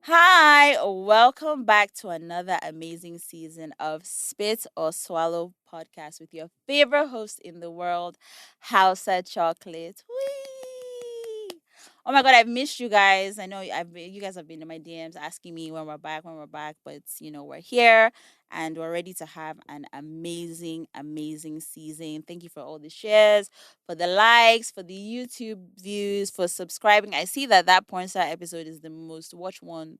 Hi, welcome back to another amazing season of Spit or Swallow podcast with your favorite host in the world, Hausa Chocolate. Whee! Oh my god, I've missed you guys. I know you guys have been in my DMs asking me when we're back, but we're here and we're ready to have an amazing season. Thank you for all the shares, for the likes, for the YouTube views, for subscribing. I see that porn star episode is the most watched one.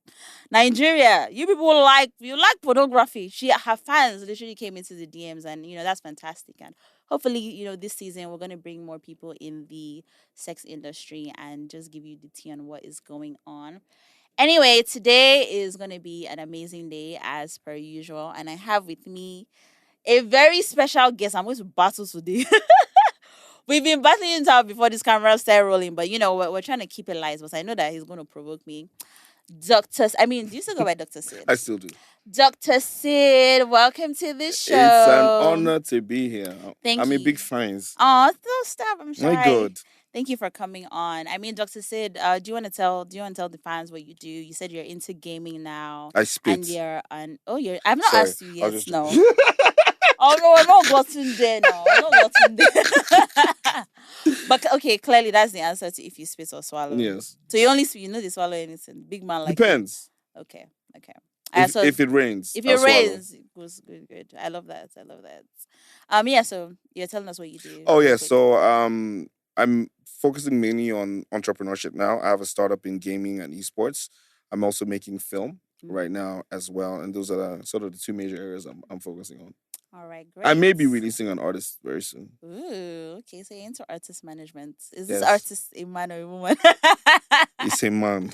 Nigeria, you people you like pornography. Her fans literally came into the DMs, and that's fantastic. And hopefully, this season we're gonna bring more people in the sex industry and just give you the tea on what is going on. Anyway, today is gonna be an amazing day as per usual, and I have with me a very special guest. I'm going to battle today. We've been battling it out before this camera started rolling, but we're trying to keep it light. But I know that he's going to provoke me. Do you still go by Dr. Sid? I still do. Dr. Sid, welcome to the It's an show. honor to be here. Thank I'm a you. big fan. Oh, don't stop. I'm My shy. God. Thank you for coming on. Dr. Sid, do you want to tell the fans what you do? You said you're into gaming now. I spit. And I've not Sorry. asked you I yet. was just No. Oh no, I'm not gotten there now. I'm not gotten there. But okay, clearly that's the answer to if you spit or swallow. Yes. So you only spit, they swallow anything. Big man like Depends. you. Okay, okay. If it rains, if I'll it swallow. rains, it goes good. I love that. So you're telling us what you do. Oh real yeah. quick. So I'm focusing mainly on entrepreneurship now. I have a startup in gaming and esports. I'm also making film right now as well, and those are sort of the two major areas I'm focusing on. All right, great. I may be releasing an artist very soon. Ooh, okay. So you're into artist management. Is this Yes. artist a man or a woman? It's a man.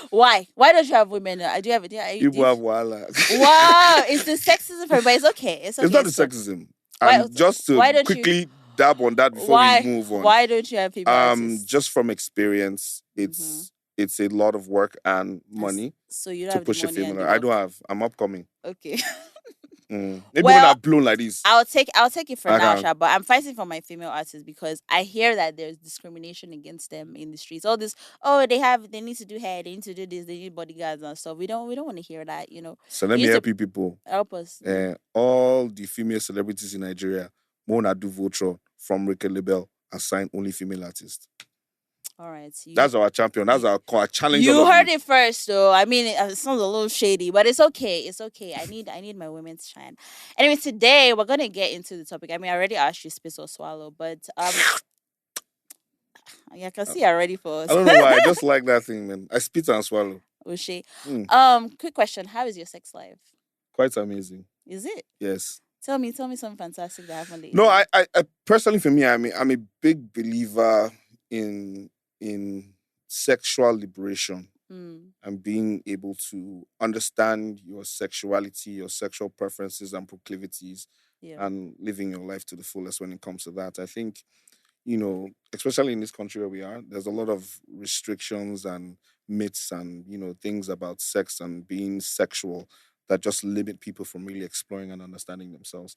Why? Why don't you have women? Do you have it? People have wala. Wow, it's the sexism for everybody. It's okay. It's okay. It's not the So sexism. why? Just to Why don't you? quickly dab on that before Why? we move on. Why don't you have female artists? Just from experience, it's a lot of work and money So you don't to have the push a money and female. the I don't work. have. I'm upcoming. Okay. Maybe Well, when I've blown like this. I'll take it for I now, can. Sha, but I'm fighting for my female artists because I hear that there's discrimination against them in the streets. All this, they need to do hair, they need to do this, they need bodyguards and stuff. We don't want to hear that. So let You me need help to you people. help us. All the female celebrities in Nigeria, Mona do Votro from Ricky Label and sign only female artists. All right. So That's our champion. That's our challenge. You heard it first, though. It sounds a little shady, but it's okay. It's okay. I need my women to shine. Anyway, today we're gonna get into the topic. I already asked you spit or swallow, but I can see you're ready for us. I don't know why. I just like that thing, man. I spit and swallow. Oshé. Quick question: how is your sex life? Quite amazing. Is it? Yes. Tell me something fantastic that happened lately. No, I personally, for me, I'm a big believer in sexual liberation and being able to understand your sexuality, your sexual preferences and proclivities, and living your life to the fullest when it comes to that. I think, especially in this country where we are, there's a lot of restrictions and myths and, things about sex and being sexual that just limit people from really exploring and understanding themselves.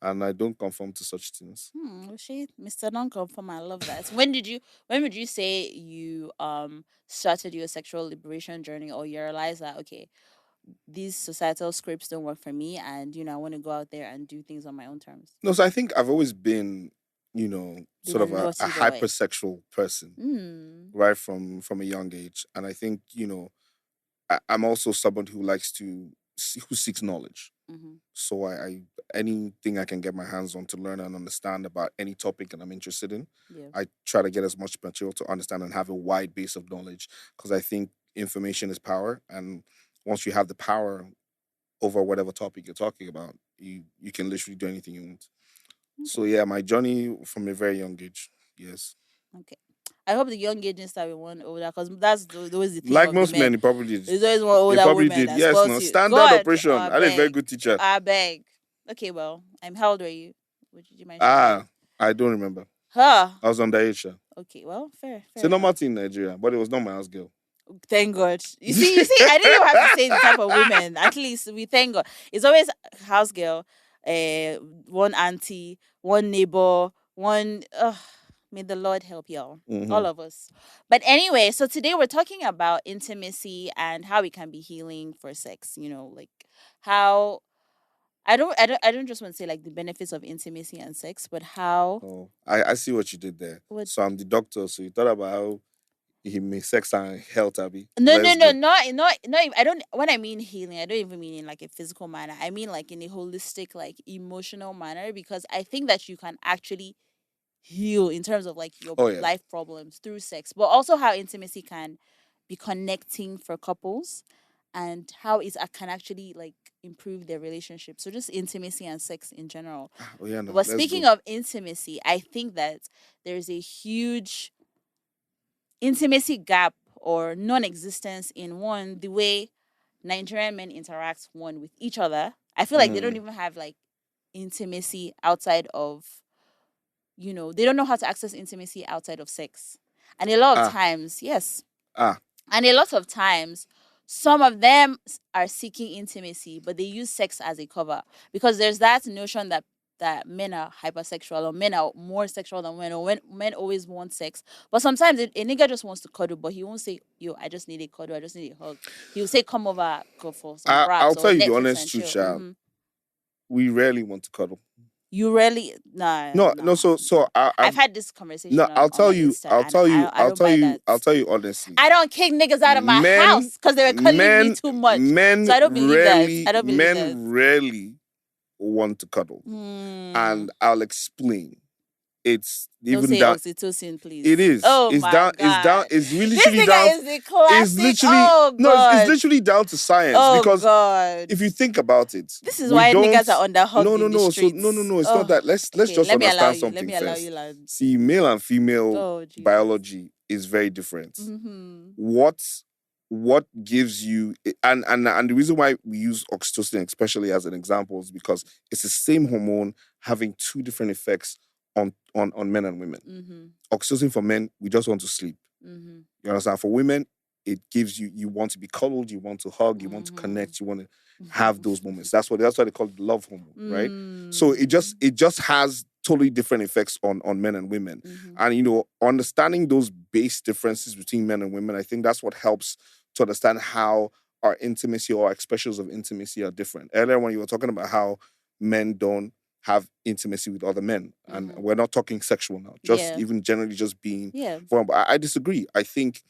And I don't conform to such things. Mr. Non-conform, I love that. When would you say you started your sexual liberation journey, or you realized that okay, these societal scripts don't work for me, and I want to go out there and do things on my own terms? No, so I think I've always been, sort of a naughty boy. hypersexual person, right from a young age. And I think, I'm also someone who likes who seeks knowledge. So I anything I can get my hands on to learn and understand about any topic that I'm interested in, I try to get as much material to understand and have a wide base of knowledge, because I think information is power, and once you have the power over whatever topic you're talking about, you can literally do anything you want. So yeah, my journey from a very young age, yes. Okay. I hope the young age didn't start with one older, because that's always the thing. Like of most the men, he probably did. There's always one older He probably woman did. that Yes, spoils no. you. Standard God, operation. I had a very beg. good teacher. I beg. Okay, well, how old were you? Would you mind? I don't remember. Huh. I was underage. Sha. Okay, well, fair. It's a normal thing in Nigeria, but it was not my house girl. Thank God. You see, I didn't even have to say the type of women. At least we thank God. It's always house girl, one auntie, one neighbor, one. May the Lord help y'all, Mm-hmm. all of us. But anyway, so today we're talking about intimacy and how it can be healing for sex. Like how I don't just want to say like the benefits of intimacy and sex, but how Oh, I see what you did there. what So I'm the doctor. So you thought about how he makes sex and health, Abby. no no Let's no go. not I don't when I mean healing, I don't even mean in like a physical manner. I mean like in a holistic, like emotional manner, because I think that you can actually heal in terms of like your Oh yeah. life problems through sex, but also how intimacy can be connecting for couples and how it can actually like improve their relationship. So just intimacy and sex in general. Oh yeah. No. But Let's speaking go. of intimacy, I think that there's a huge intimacy gap or non-existence in the way Nigerian men interact one with each other. I feel like they don't Mm. even have like intimacy outside of, they don't know how to access intimacy outside of sex. And a lot of Ah. times, yes. Ah. And a lot of times, some of them are seeking intimacy, but they use sex as a cover, because there's that notion that men are hypersexual, or men are more sexual than women, or when men always want sex. But sometimes a nigga just wants to cuddle, but he won't say, "Yo, I just need a cuddle, I just need a hug." He'll say, "Come over, go for some I'll raps or tell you the Netflix honest and truth, chill." child. We rarely want to cuddle. You really nah No, no. nah. So I've I've had this no. conversation I'll on tell my you. Insta, I'll and tell you. I I'll don't tell buy you. that. I'll tell you honestly. I don't kick niggas out of my Men, house because they were cuddling me men, too much. So men I don't believe that. rarely, I don't believe that. men rarely want to cuddle, Hmm. and I'll explain. It's Don't even say that oxytocin, it please. is. Oh It's my down. It's down. god. It's really This literally nigga down. is the It's classic. literally Oh no. It's god. literally down to science Oh because god. if you think about it, This is we why don't. niggas are No, underhugged no, in the no. So no, no, streets. no. It's not Oh, that. Let's okay. just Let me allow understand you. Let something me allow you, first. lad. See, male and female Oh Jesus. biology is very different. Mm-hmm. What what gives you and the reason why we use oxytocin especially as an example is because it's the same hormone having two different effects on men and women. Mm-hmm. Oxytocin for men, we just want to sleep. Mm-hmm. You understand? For women, it gives you want to be cuddled, you want to hug, you want to Mm-hmm. connect, you want to have those moments. That's why they call it love hormone, right? So it Mm. just has totally different effects on men and women. Mm-hmm. And understanding those base differences between men and women, I think that's what helps to understand how our intimacy or expressions of intimacy are different. Earlier when you were talking about how men don't have intimacy with other men, and we're not talking sexual now, just Yeah. even generally just being Yeah. vulnerable. I disagree. I think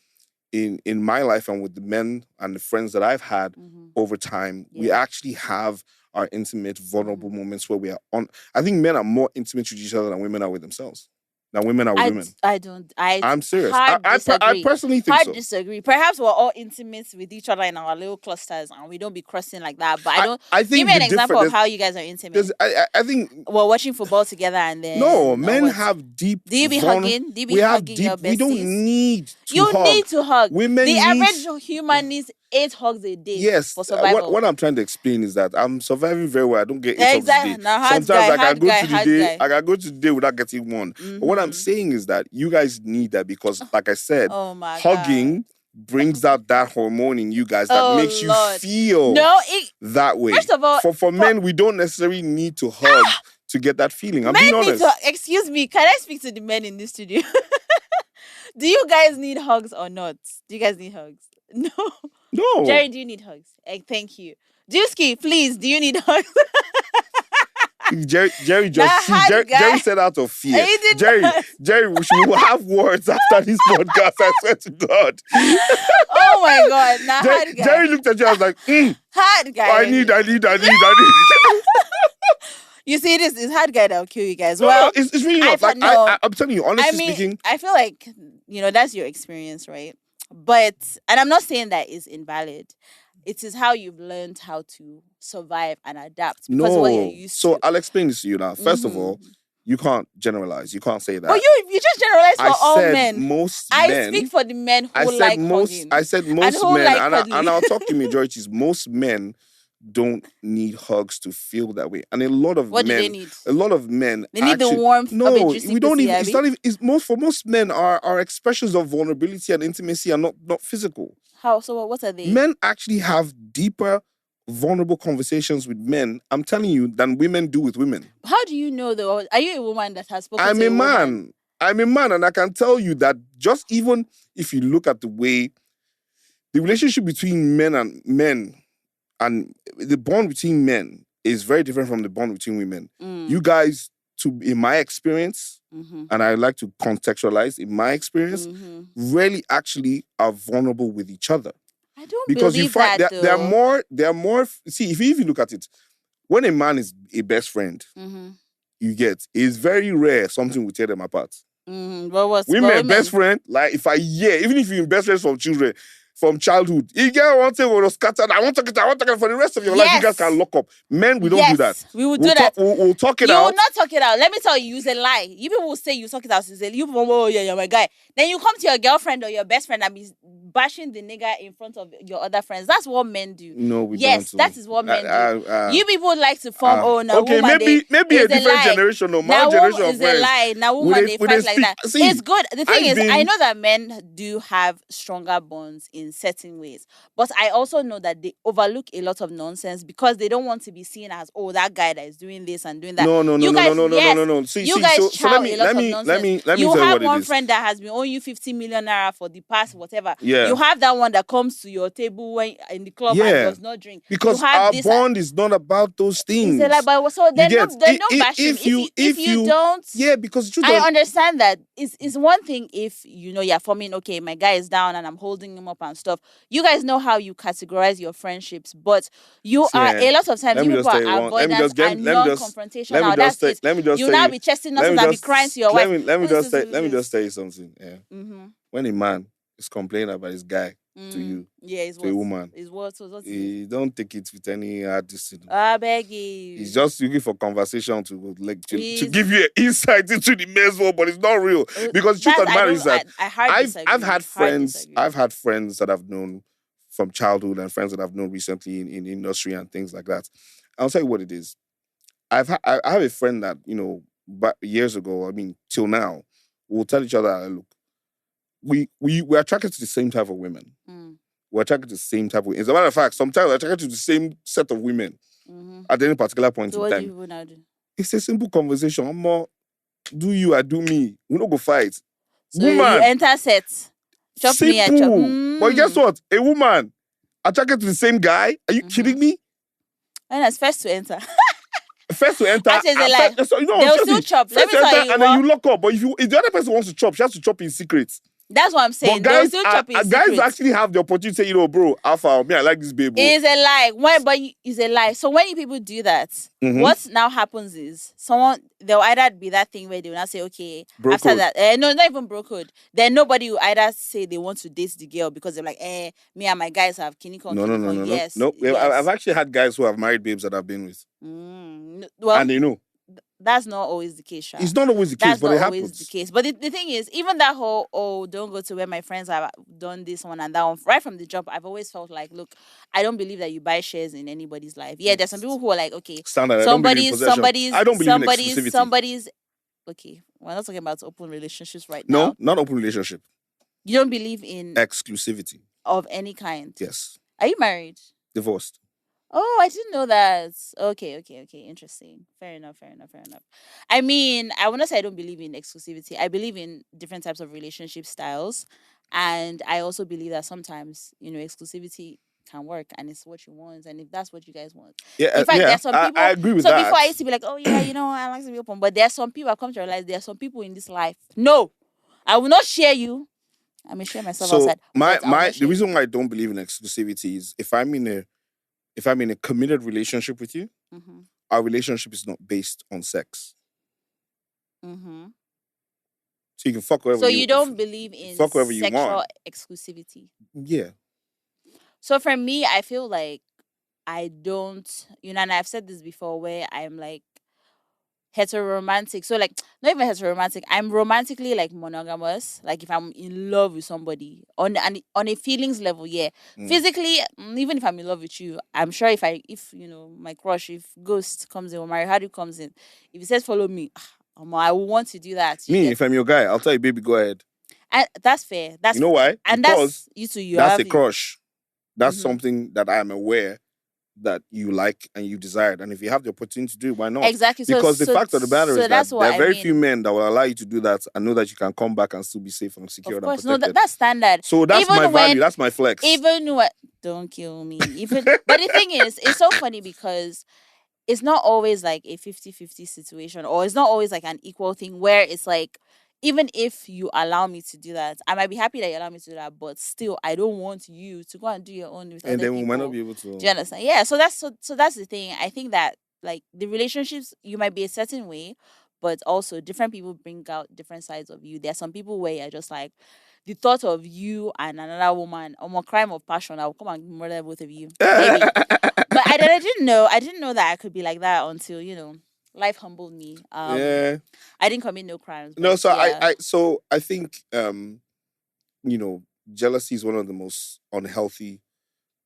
in my life and with the men and the friends that I've had Mm-hmm. over time, we Yeah. actually have our intimate, vulnerable moments where we are on. I think men are more intimate with each other than women are with themselves. Than women are with women. I don't. I'm serious. Hard I disagree. personally think Hard so. disagree. Perhaps we're all intimate with each other in our little clusters, and we don't be crossing like that. But I don't. I Give think me the an example of difference how you guys are intimate. I think We're watching football together, and no, then men what? have deep Do you be hugging? Do you be we have hugging deep your we don't besties? need to You need hug. to hug. The Women need average human needs 8 hugs a day yes. for survival. What I'm trying to explain is that I'm surviving very well. I don't get 8 hugs a day. Exactly. Now, Sometimes I can hard go guy, to the hard day guy. I can go to the day without getting one. But what I'm Mm-hmm. saying is that you guys need that because like I said, Oh my god. hugging brings out that hormone in you guys that Oh makes you Lord. feel No, that way. first of all, For men, we don't necessarily need to hug to get that feeling. I'm men being need to. honest. Excuse me. Can I speak to the men in this studio? Do you guys need hugs or not? Do you guys need hugs? No. No. Jerry, do you need hugs? Thank you. Juski, please, do you need hugs? Jerry Now, just see hard Jerry guy. said out of fear. He did Jerry, not. Jerry, we will have words after this podcast. I swear to God. Oh my god. Now, hard guy. Jerry looked at you. I was like, Hard guy. I need. You see, this is hard guy that will kill you guys. No, Well, it's really not. Like no. I'm telling you, I honestly mean, speaking. I feel like that's your experience, right? But and I'm not saying that is invalid. It is how you've learned how to survive and adapt because of what you're No. used So to. I'll explain this to you now. First of all, Mhm. you can't generalize. You can't say that. But you just generalize for I all said men. most I men. speak for the men I who said like most. hugging I said and most who men, like and cuddling. I'll talk in majorities. Most men don't need hugs to feel that way, and a lot of What do they men, need? a lot of men, They need the actually, warmth of a no, juicy we don't pussy, even. It's Abby. not even. It's most for most men are expressions of vulnerability and intimacy are not physical. How? So what are they? Men actually have deeper, vulnerable conversations with men. I'm telling you, than women do with women. How do you know though? Are you a woman that has spoken I'm to a a woman? man. I'm a man, and I can tell you that just even if you look at the way the relationship between men and the bond between men is very different from the bond between women. You guys, in my experience, and I like to contextualize, in my experience, really actually are vulnerable with each other. I don't Because believe you find that there are more. See, if you look at it, when a man is a best friend, you get, it's very rare something will tear them apart. Women, best friend, like if even if you're best friends from children, from childhood, you get one thing will scatter. I want to get for the rest of your life. You guys can lock up. Men, we don't do that. We will do that. We'll talk it you out. You will not talk it out. Let me tell you, it's a lie. You people will say you talk it out. You people, oh yeah, you're my guy. Then you come to your girlfriend or your best friend and be bashing the nigga in front of your other friends. That's what men do. No, we don't. Yes, that is what men do. You people like to form. Okay, woman, maybe a different generation. No, my generation of friends. It's a lie. Now woman they fight like that. See, it's good. The thing is, I know that men do have stronger bonds in certain ways, but I also know that they overlook a lot of nonsense because they don't want to be seen as that guy that is doing this and doing that. No. No. You guys chow a lot of nonsense. You have one friend that has been owing you 50 million naira for the past whatever. Yeah. You have that one that comes to your table when in the club and does not drink. Because our bond is not about those things. So they're not bashing. If you don't, because I understand that it's one thing if you're forming. Okay, my guy is down and I'm holding him up and stuff. You guys know how you categorize your friendships, but you are a lot of times you people are avoidant and non-confrontational. That's it. You now be chesting nonsense and be crying to your wife. Let me just tell you something. Yeah. When a man is complaining about his guy to you, to a woman, he don't take it with any hard decision. I beg you. He's just looking for conversation to give you an insight into the men's world, but it's not real. Because the truth of the matter is that I've had friends that I've known from childhood and friends that I've known recently in industry and things like that. I'll tell you what it is. I have a friend that, but years ago, till now, we'll tell each other, look, we're attracted to the same type of women. We're attracted to the same type of. As a matter of fact, sometimes we're attracted to the same set of women at any particular point in time. What do you now do? It's a simple conversation. I'm more, do you, I do me. We don't go fight. So woman, you enter set. Chop simple. Me, I chop. But guess what? A woman attracted to the same guy. Are you kidding me? And it's first to enter. First to enter. They'll still chop. Let me tell you. And then you lock up. But if the other person wants to chop, she has to chop in secret. That's what I'm saying. But guys, they'll still chop in secret. Guys actually have the opportunity to say, bro, Alpha, me, I like this baby. It's a lie. It's a lie. So when people do that, what now happens is they'll either be that thing where they will not say, okay, bro after code. That, no, not even bro code. Then nobody will either say they want to date the girl because they're like, me and my guys have kinikon. No. Yes. No, yes. I've actually had guys who have married babes that I've been with. Well, and they know. That's not always the case, Sha. It's not always the case, but it happens. That's not always the case. But the thing is, even that whole, don't go to where my friends have done this one and that one, right from the jump, I've always felt like, look, I don't believe that you buy shares in anybody's life. Yeah, there's some people who are like, okay, somebody's, okay, we're not talking about open relationships right now. No, not open relationship. You don't believe in exclusivity of any kind? Yes. Are you married? Divorced. Oh, I didn't know that. Okay. Interesting. Fair enough. I mean, I want to say I don't believe in exclusivity. I believe in different types of relationship styles. And I also believe that sometimes, exclusivity can work and it's what you want. And if that's what you guys want. Yeah, in fact, there are some people. I agree with that. So before I used to be like, oh, yeah, I like to be open. But there are some people I've come to realize there are some people in this life. No, I will not share you. I may share myself outside. The reason why I don't believe in exclusivity is if I'm in a committed relationship with you, our relationship is not based on sex. So you can fuck whoever. So you don't believe in sexual exclusivity? Yeah. So for me, I feel like I don't, and I've said this before, where I'm like heteroromantic. So like not even heteroromantic. I'm romantically like monogamous. Like if I'm in love with somebody on a feelings level, yeah. Physically, even if I'm in love with you, I'm sure if my crush, if Ghost comes in or Mario Hardy comes in, if he says follow me, I will want to do that. If I'm your guy, I'll tell you, baby, go ahead. And that's fair. You know why? And because that's you two. That's a crush. That's something that I am aware that you like and you desired. And if you have the opportunity to do it, why not? Exactly. Because the fact of the matter is that that's what there are I very few mean. men that will allow you to do that and know that you can come back and still be safe and Of secured and course, no, protected. that's standard. So that's Even my value. when, That's my flex. even what, don't kill me. Even, but the thing is, it's so funny because it's not always like a 50-50 situation, or it's not always like an equal thing where it's like, even if you allow me to do that, I might be happy that you allow me to do that, but still I don't want you to go and do your own with And other then we might not people. be able to. Do you understand? Yeah, so that's the thing. I think that, like, the relationships, you might be a certain way, but also different people bring out different sides of you. There are some people where you're just like, the thought of you and another woman, or more crime of passion, I'll come and murder both of you. Maybe. But I didn't know that I could be like that until, life humbled me. Yeah. I didn't commit no crimes, No, but so yeah. I think you know, jealousy is one of the most unhealthy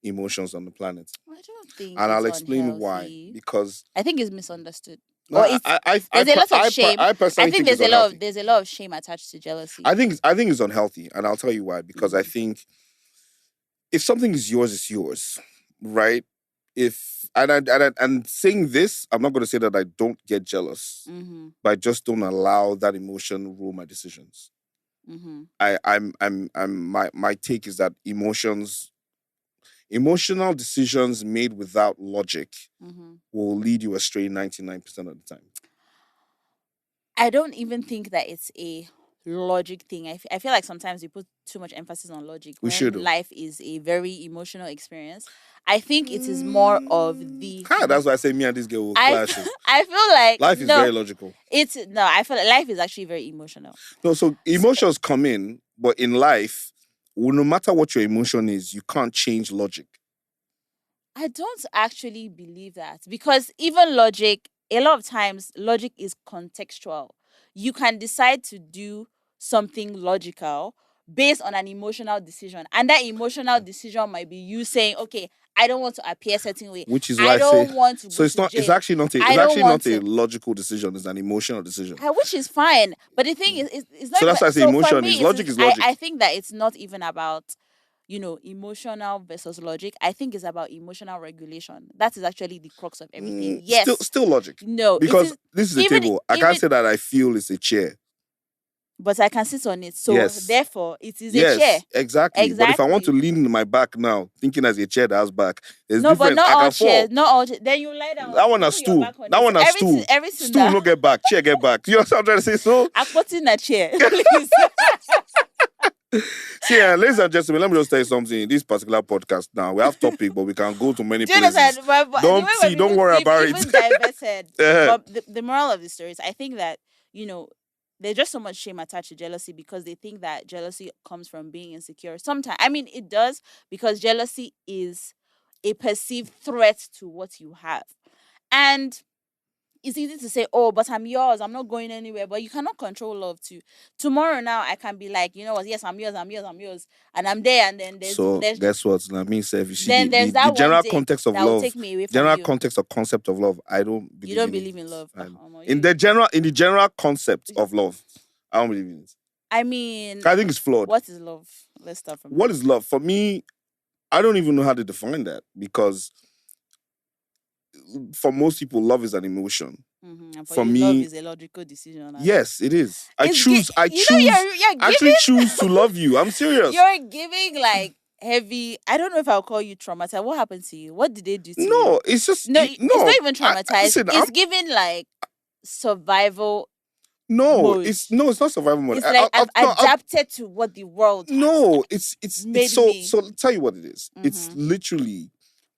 emotions on the planet. I don't think And it's I'll explain why. unhealthy. Because I think it's misunderstood. no, Or it's there's a lot of shame. I I personally think think it's unhealthy. there's a lot of shame attached to jealousy. I think it's unhealthy, and I'll tell you why. Because I Mhm. think if something is yours, it's yours, right? If and saying this, I'm not going to say that I don't get jealous, Mhm. but I just don't allow that emotion rule my decisions. Mhm. My take is that emotional decisions made without logic Mhm. will lead you astray 99% of the time. I don't even think that it's a logic thing. I feel like sometimes we put too much emphasis on logic We should when do. life is a very emotional experience. I think it is more of the That's why I say me and this girl will I clash. Oh. I feel like Life is no, very logical. it's no. I feel like life is actually very emotional. No, so emotions come in, but in life, well, no matter what your emotion is, you can't change logic. I don't actually believe that, because even logic, a lot of times, logic is contextual. You can decide to do something logical based on an emotional decision, and that emotional decision might be you saying, "Okay, I don't want to appear a certain way. Which is why I I say don't want to so go it's to not jail. it's I don't actually want not a to." logical decision, it's an emotional decision. Which is fine, but the thing is, it's not So even. that's why I say So for emotion me, is logic is logic. I think that it's not even about, emotional versus logic. I think it's about emotional regulation. That is actually the crux of everything. Yes. Still logic. No, it Because is. this is a Even table. I can't even say that I feel it's a chair. but I can sit on it. So Yes. therefore it is a chair. Yes, exactly. But if I want to Exactly. lean in my back now, thinking as a chair that has back, there's No, but difference. not I all can chairs. fall. Not all then you lie down, That one you a put your stool. back on That it. So one a stool. everything Stool that no get back. Chair get back. You know what I'm trying to say? So I put in a chair, please. see, ladies and gentlemen, let me just tell you something. In this particular podcast now, we have topic, but we can go to many Do you places. understand? But the way Don't worry we've about it. even diverted. Eh, But the moral of the story is, I think that, there's just so much shame attached to jealousy, because they think that jealousy comes from being insecure. Sometimes, I mean, it does, because jealousy is a perceived threat to what you have. And it's easy to say, "Oh, but I'm yours. I'm not going anywhere." But you cannot control love too. Tomorrow now, I can be like, you know what? Yes, I'm yours. I'm yours. I'm yours, and I'm there. And then So there's guess what? That means if you see then there's the that one general day context of that will love, take me away from general you. context or concept of love, I don't You believe don't in it. believe in love. And You, in the general concept of love, I don't believe in it. I mean, I think it's flawed. what is love? Let's start from What there. is love? For me, I don't even know how to define that because for most people, love is an emotion. And for For you, love me, is a logical decision. Abi. yes, it is. It's I you know, choose, you're actually giving choose to love you. I'm serious. you're giving like heavy. I don't know if I'll call you traumatized. What happened to you? What did they do to you? No, it's just, No, it's not no. even traumatized. Listen, It's giving like survival no, mode. it's not survival mode. It's like I've No, adapted to what the world has no, it's made so me. so. Tell you what it is. It's Mm-hmm. literally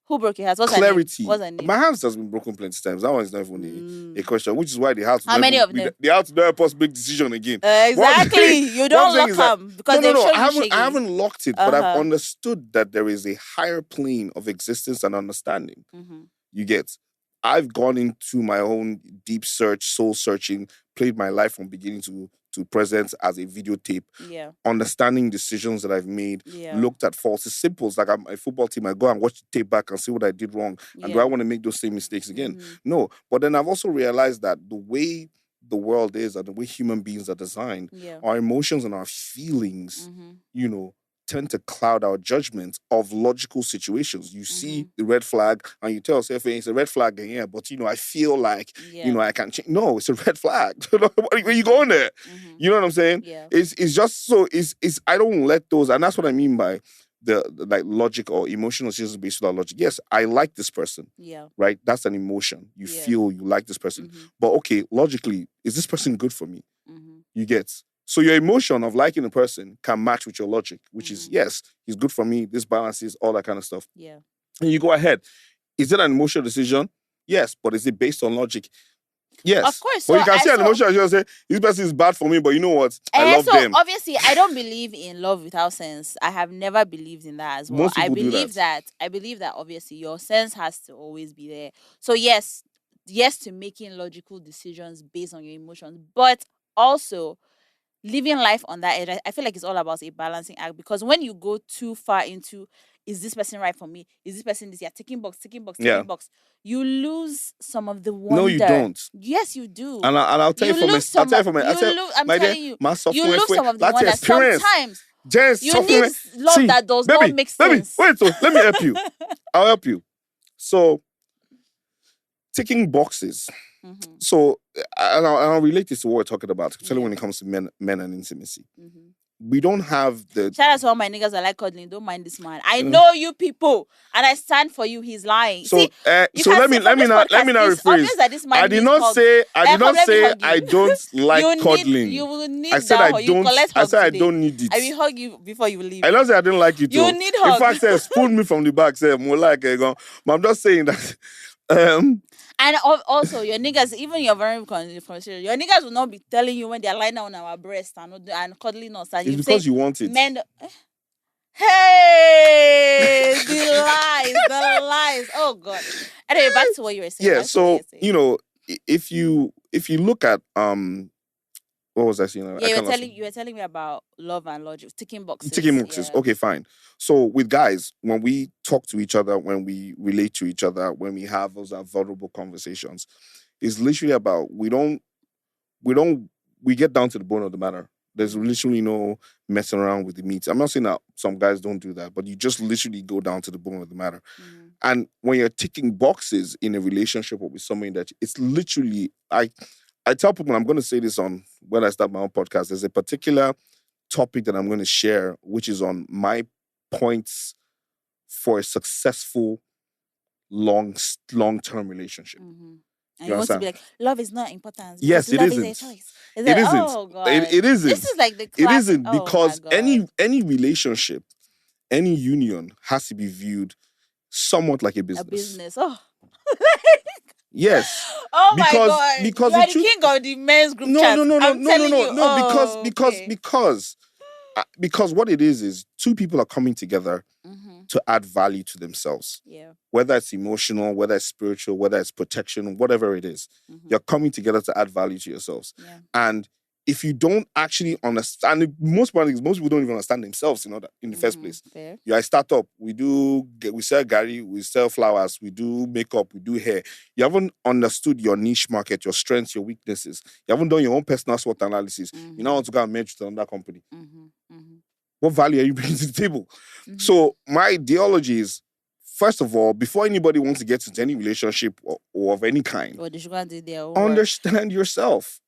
Who broke your house? What's her name? clarity. What's her name? My house has been broken plenty times. That one is not even a Mm. question, which is why they have to How many of them? they have to help us make decision again. What I'm Exactly. saying, You what I'm don't saying lock is that them because they've no, shown you I shaggy. haven't locked it, but I've Uh-huh. understood that there is a higher plane of existence and understanding. Mm-hmm. You get. I've gone into my own deep search, soul searching, played my life from beginning to present as a videotape, Yeah. understanding decisions that I've made, Yeah. looked at faults. It's simple. It's like I'm a football team. I go and watch the tape back and see what I did wrong. And do I Yeah. want to make those same mistakes again? Mm-hmm. No. But then I've also realized that the way the world is and the way human beings are designed, Yeah. our emotions and our feelings, Mm-hmm. you know, tend to cloud our judgment of logical situations. You see the red flag and you tell yourself, hey, it's a red flag, yeah, but I feel like, I can't change. No, it's a red flag. Where you going there? You know what I'm saying? Yeah. It's just so, it's I don't let those, and that's what I mean by the like logic or emotional decisions based on logic. Yes, I like this person. Yeah. Right? That's an emotion. You feel you like this person. But okay, logically, is this person good for me? You get. So your emotion of liking a person can match with your logic, which is, yes, he's good for me, this balances, all that kind of stuff. Yeah. And you go ahead. Is it an emotional decision? Yes. But is it based on logic? Yes. Of course. But you can see an emotional decision and say, this person is bad for me, but you know what? I love them. Obviously, I don't believe in love without sense. I have never believed in that as well. Most people do that. I believe that obviously your sense has to always be there. So yes to making logical decisions based on your emotions, but also living life on that edge. I feel like it's all about a balancing act, because when you go too far into, is this person right for me? Is this person this? Yeah, ticking box, you lose some of the wonder. No, you don't. Yes, you do. And I'll tell you from my, I'm telling you, you lose some of the wonder. Experience. Sometimes Just you need love that does not make sense. Wait, so let me help you. I'll help you. So, ticking boxes. So, and I'll relate this to what we're talking about, especially when it comes to men and intimacy. We don't have the... Shout out to all my niggas that like cuddling. Don't mind this man. I know you people, and I stand for you. He's lying. So, see, let me not rephrase. I did not say I don't like cuddling. You will need I said I don't. I said I don't need it. I will hug you before you leave. I don't say I don't like you too. You need hug. In fact, say spoon me from the back. Say more like but I'm just saying that. And also, your niggas, even your very conversation, your niggas will not be telling you when they're lying down on our breast and cuddling us. And it's because you want it. Men, hey, the lies. Oh God. Anyway, back to what you were saying. Yeah. So if you look at what was I saying? Yeah, you were telling me about love and logic, ticking boxes. Yeah. Okay, fine. So with guys, when we talk to each other, when we relate to each other, when we have those vulnerable conversations, it's literally about we get down to the bone of the matter. There's literally no messing around with the meat. I'm not saying that some guys don't do that, but you just literally go down to the bone of the matter. And when you're ticking boxes in a relationship or with somebody, that it's literally I tell people, I'm going to say this on when I start my own podcast, there's a particular topic that I'm going to share, which is on my points for a successful long-term relationship. And you want to be like, love is not important. Yes, it isn't. Is a choice. It isn't. Oh God. It isn't. This is like the classic. It isn't, because any relationship, any union has to be viewed somewhat like a business. A business. Oh. Yes. Oh my God. Because you are the king of the men's group chat. Because what it is two people are coming together to add value to themselves. Yeah. Whether it's emotional, whether it's spiritual, whether it's protection, whatever it is, you're coming together to add value to yourselves. Yeah. And if you don't actually understand, most people don't even understand themselves in the first place. Fair. You're a startup. We sell Gary, we sell flowers, we do makeup, we do hair. You haven't understood your niche market, your strengths, your weaknesses. You haven't done your own personal SWOT analysis. You now want to go and merge with another company. What value are you bringing to the table? So my ideology is, first of all, before anybody wants to get into any relationship or of any kind, they should go and do their own understand yourself.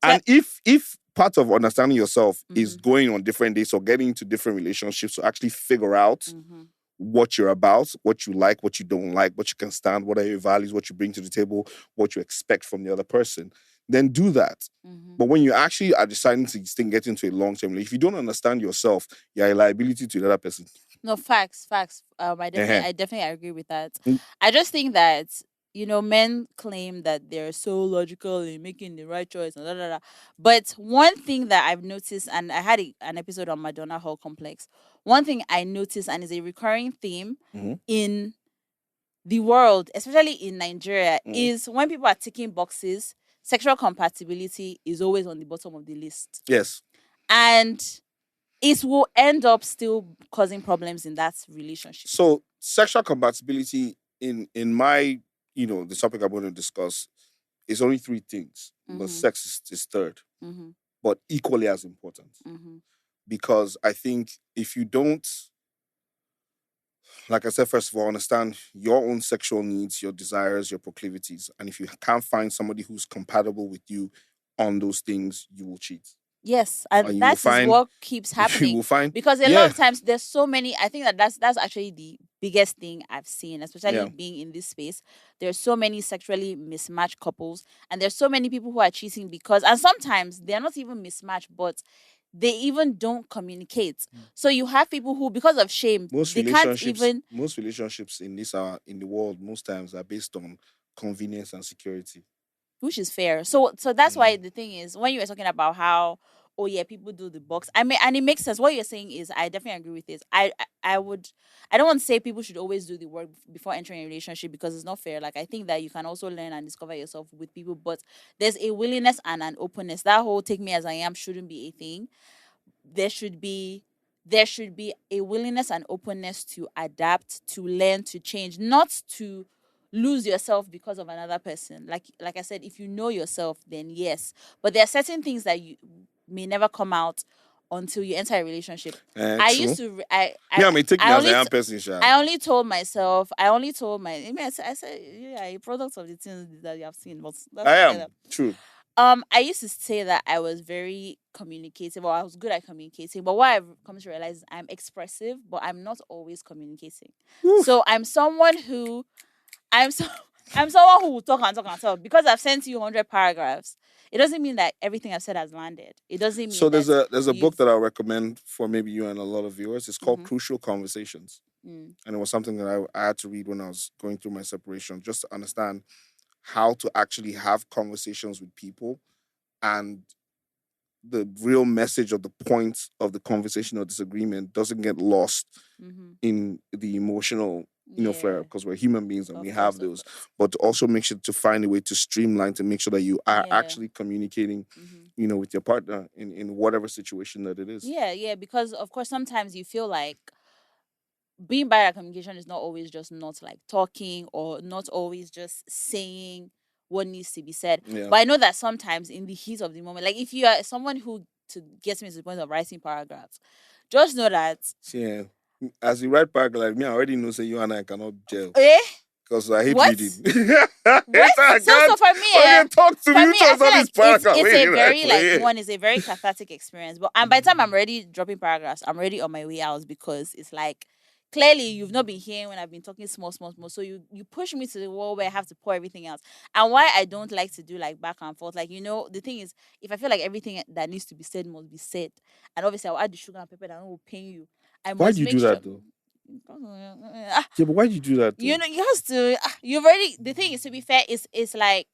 And if part of understanding yourself is going on different dates or getting into different relationships to actually figure out what you're about, what you like, what you don't like, what you can stand, what are your values, what you bring to the table, what you expect from the other person, then do that. But when you actually are deciding to get into a long-term relationship, if you don't understand yourself, you're a liability to the other person. No, facts. I definitely agree with that. I just think that, men claim that they're so logical in making the right choice, and But one thing that I've noticed, and I had an episode on Madonna Hall Complex, one thing I noticed, and is a recurring theme in the world, especially in Nigeria, is when people are ticking boxes, sexual compatibility is always on the bottom of the list. Yes. And it will end up still causing problems in that relationship. So sexual compatibility in my, the topic I'm going to discuss is only 3 things, but sex is third, but equally as important. because I think if you don't, like I said, first of all, understand your own sexual needs, your desires, your proclivities, and if you can't find somebody who's compatible with you on those things, you will cheat, Yes, and and you will that is find, what keeps you happening will find, because a lot yeah, of times there's so many. I think that that's actually the biggest thing I've seen, especially yeah, being in this space. There's so many sexually mismatched couples, and there's so many people who are cheating because, and sometimes they're not even mismatched, but they even don't communicate. So you have people who, because of shame, most they can't relationships, even, most relationships in this are in the world most times are based on convenience and security. which is fair. So that's why Mm. the thing is when you were talking about how, oh yeah, people do the box. I mean, and it makes sense. What you're saying is I definitely agree with this. I would, I don't want to say people should always do the work before entering a relationship because it's not fair. Like I think that you can also learn and discover yourself with people, but there's a willingness and an openness. That whole take me as I am shouldn't be a thing. there should be there should be a willingness and openness to adapt, to learn, to change, not to lose yourself because of another person. Like I said, if you know yourself, then yes. But there are certain things that you may never come out until you enter a relationship. I True. used to Me, I may take me I as I only am person, sha. I only told myself, I only told my I mean I said yeah, a product of the things that you have seen, but that's I beside am that. true. I used to say that I was very communicative, or I was good at communicating. But what I've come to realize is I'm expressive, but I'm not always communicating. Whew. So I'm someone who I'm so I'm someone who will talk and talk and talk because I've sent you 100 paragraphs. It doesn't mean that everything I've said has landed. It doesn't So mean that there's a book you've. that I'll recommend for maybe you and a lot of viewers. It's called Mm-hmm, Crucial Conversations, mm, and it was something that I had to read when I was going through my separation, just to understand how to actually have conversations with people and the real message of the point of the conversation or disagreement doesn't get lost mm-hmm. in the emotional, flare Yeah, up, because we're human beings and we of have course, of those. course. But to also make sure to find a way to streamline, to make sure that you are Yeah. actually communicating, Mm-hmm. with your partner in whatever situation that it is. Yeah, yeah, because of course sometimes you feel like being bad at communication is not always just not like talking or not always just saying what needs to be said. Yeah. But I know that sometimes in the heat of the moment, like if you are someone who to gets me to the point of writing paragraphs, just know that Yeah. As you write paragraph, like me, I already know say you and I cannot gel eh because I hate what reading. what It's I so can't. for me Okay, talk to me. for Which me I one's feel all like this paragraph? it's Wait, a you right very like play. one is a very cathartic experience, but and by the time I'm already dropping paragraphs I'm already on my way out because it's like clearly you've not been hearing when I've been talking small, so you push me to the wall where I have to pour everything out. And why I don't like to do like back and forth, like the thing is, if I feel like everything that needs to be said must be said, and obviously I'll add the sugar and pepper that will pain you, I Why do must you make do sure. that though? Yeah, but why do you do that though? You have to. You've already. The thing is, to be fair, is like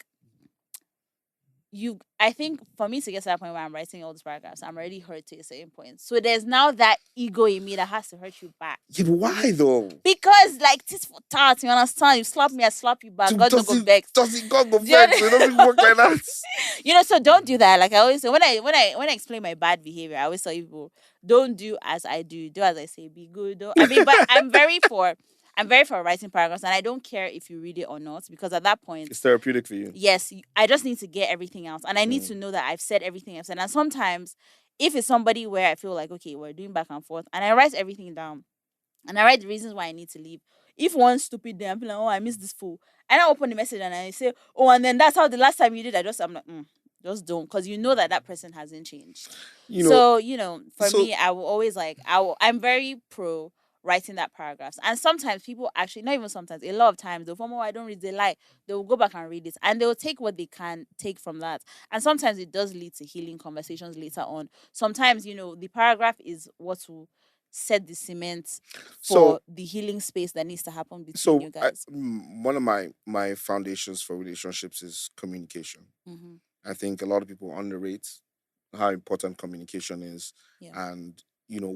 I think for me to get to that point where I'm writing all these paragraphs, I'm already hurt to a certain point. So there's now that ego in me that has to hurt you back. Yeah, but why though? Because like tit for tat, you understand? You slap me, I slap you back. God no Does go it vex. does it got the Do you vex? It doesn't work like that. so don't do that. Like I always say, when I explain my bad behavior, I always tell people, don't do as I do, do as I say, be good. I mean, but I'm very for writing paragraphs, and I don't care if you read it or not, because at that point, It's therapeutic for you. yes, I just need to get everything out, and I need Mm. to know that I've said everything I've said. And sometimes, if it's somebody where I feel like, okay, we're doing back and forth, and I write everything down, and I write the reasons why I need to leave. If one stupid day I'm feeling, oh, I missed this fool, and I open the message and I say, oh, and then that's how the last time you did. I'm like, just don't, because you know that that person hasn't changed. You know, So for so me, I will always I'm very pro writing that paragraphs. And sometimes people actually, not even sometimes, a lot of times they'll form, oh, I don't read, they lie. They'll go back and read it and they'll take what they can take from that. And sometimes it does lead to healing conversations later on. Sometimes, the paragraph is what will set the cement so for the healing space that needs to happen between so you guys. one of my foundations for relationships is communication. Mm-hmm. I think a lot of people underrate how important communication is, Yeah. and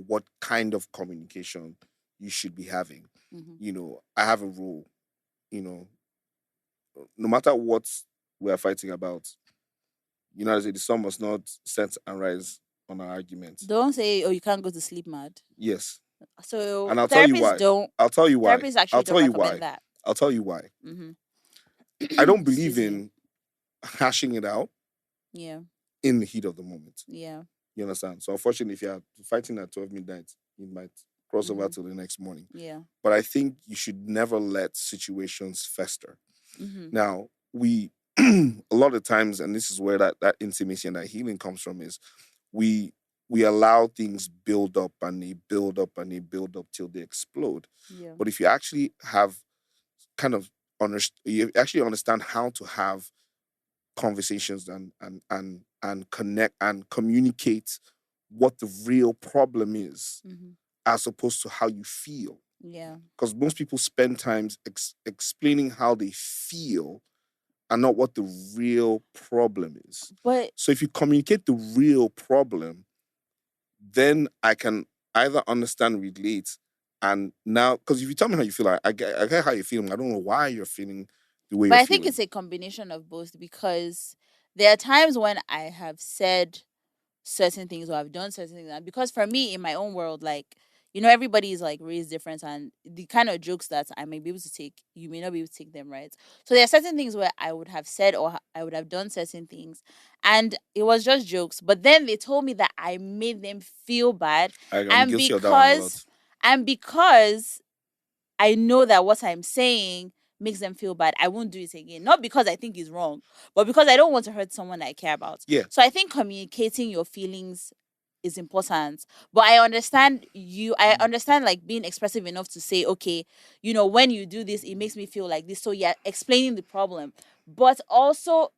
what kind of communication you should be having. Mm-hmm. I have a rule. You know, no matter what we are fighting about, as the sun must not set and rise on our argument. Don't say, oh, you can't go to sleep mad. Yes, So and I'll tell you therapists why. don't. I'll tell you why. Therapists I'll actually don't tell you recommend why. that. I'll tell you why. Mm-hmm. I don't believe Excuse me. in hashing it out Yeah. in the heat of the moment. Yeah. You understand? So unfortunately, if you're fighting at 12 midnight, it might cross over Mm-hmm. till the next morning. Yeah. But I think you should never let situations fester. Mm-hmm. Now, we a lot of times, and this is where that intimacy and that healing comes from, is we we allow things build up and they build up and they build up till they explode. Yeah. But if you actually have kind of you actually understand how to have conversations and connect and communicate what the real problem is, Mm-hmm. as opposed to how you feel. Yeah. Because most people spend time explaining how they feel and not what the real problem is. But So if you communicate the real problem, then I can either understand, relate, and now, because if you tell me how you feel, I get how you're feeling. I don't know why you're feeling the way but you're I think feeling. it's a combination of both, because there are times when I have said certain things or I've done certain things. And because for me in my own world, like, everybody is like raised different, and the kind of jokes that I may be able to take, you may not be able to take them, right? So there are certain things where I would have said or I would have done certain things, and it was just jokes. But then they told me that I made them feel bad, I'm and guilty of that one a lot. because I know that what I'm saying makes them feel bad, I won't do it again. Not because I think it's wrong, but because I don't want to hurt someone I care about. Yeah. So I think communicating your feelings is important. But I understand like being expressive enough to say, okay, when you do this, it makes me feel like this. So yeah, explaining the problem. But also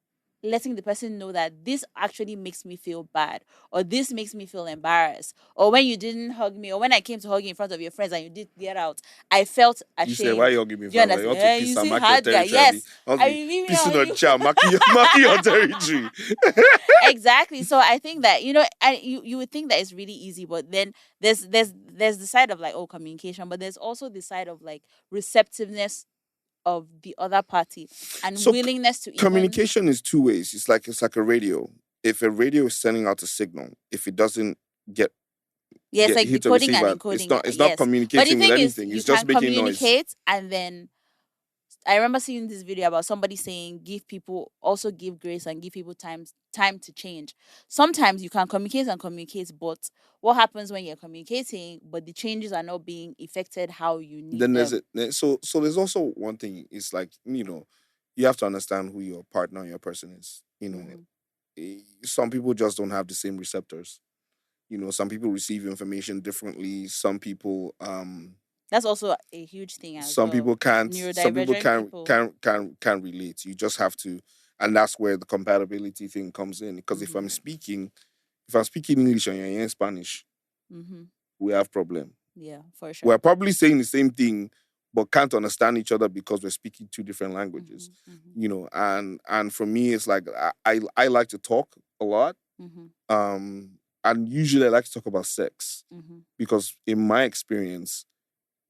letting the person know that this actually makes me feel bad, or this makes me feel embarrassed, or when you didn't hug me, or when I came to hug you in front of your friends and you did get out, I felt You say, why ashamed. you all give me Do you fun? You understand? want to You piss and see, mark your hard guy. territory, abi? Yes, I want I to be leave me pissing on on you. chow, marking your territory. Exactly. So I think that and you would think that it's really easy, but then there's the side of like, oh, communication, but there's also the side of like receptiveness of the other party and So willingness to even. communication is two ways. It's like a radio. If a radio is sending out a signal, if it doesn't get Yeah, it's get like hit a decoding and receiver, it's encoding. not it's not Yes, but the communicating with thing is, anything. you It's can just making noise. communicate, and then I remember seeing this video about somebody saying also give grace and give people time to change. Sometimes you can communicate and communicate, but what happens when you're communicating but the changes are not being effected how you need Then there's them? it. So there's also one thing. It's like, you have to understand who your partner, your person is. Hmm. Some people just don't have the same receptors. Some people receive information differently. That's also a huge thing as Some well. people can't. Some people Neurodivergent people. can relate. You just have to, and that's where the compatibility thing comes in. Because if Hmm. I'm speaking English and you're in Spanish, Hmm. we have problem. Yeah, for We're sure. probably saying the same thing, but can't understand each other because we're speaking two different Hmm. languages. Hmm. And for me, it's like I like to talk a lot. Hmm. And usually I like to talk about sex Hmm. because in my experience,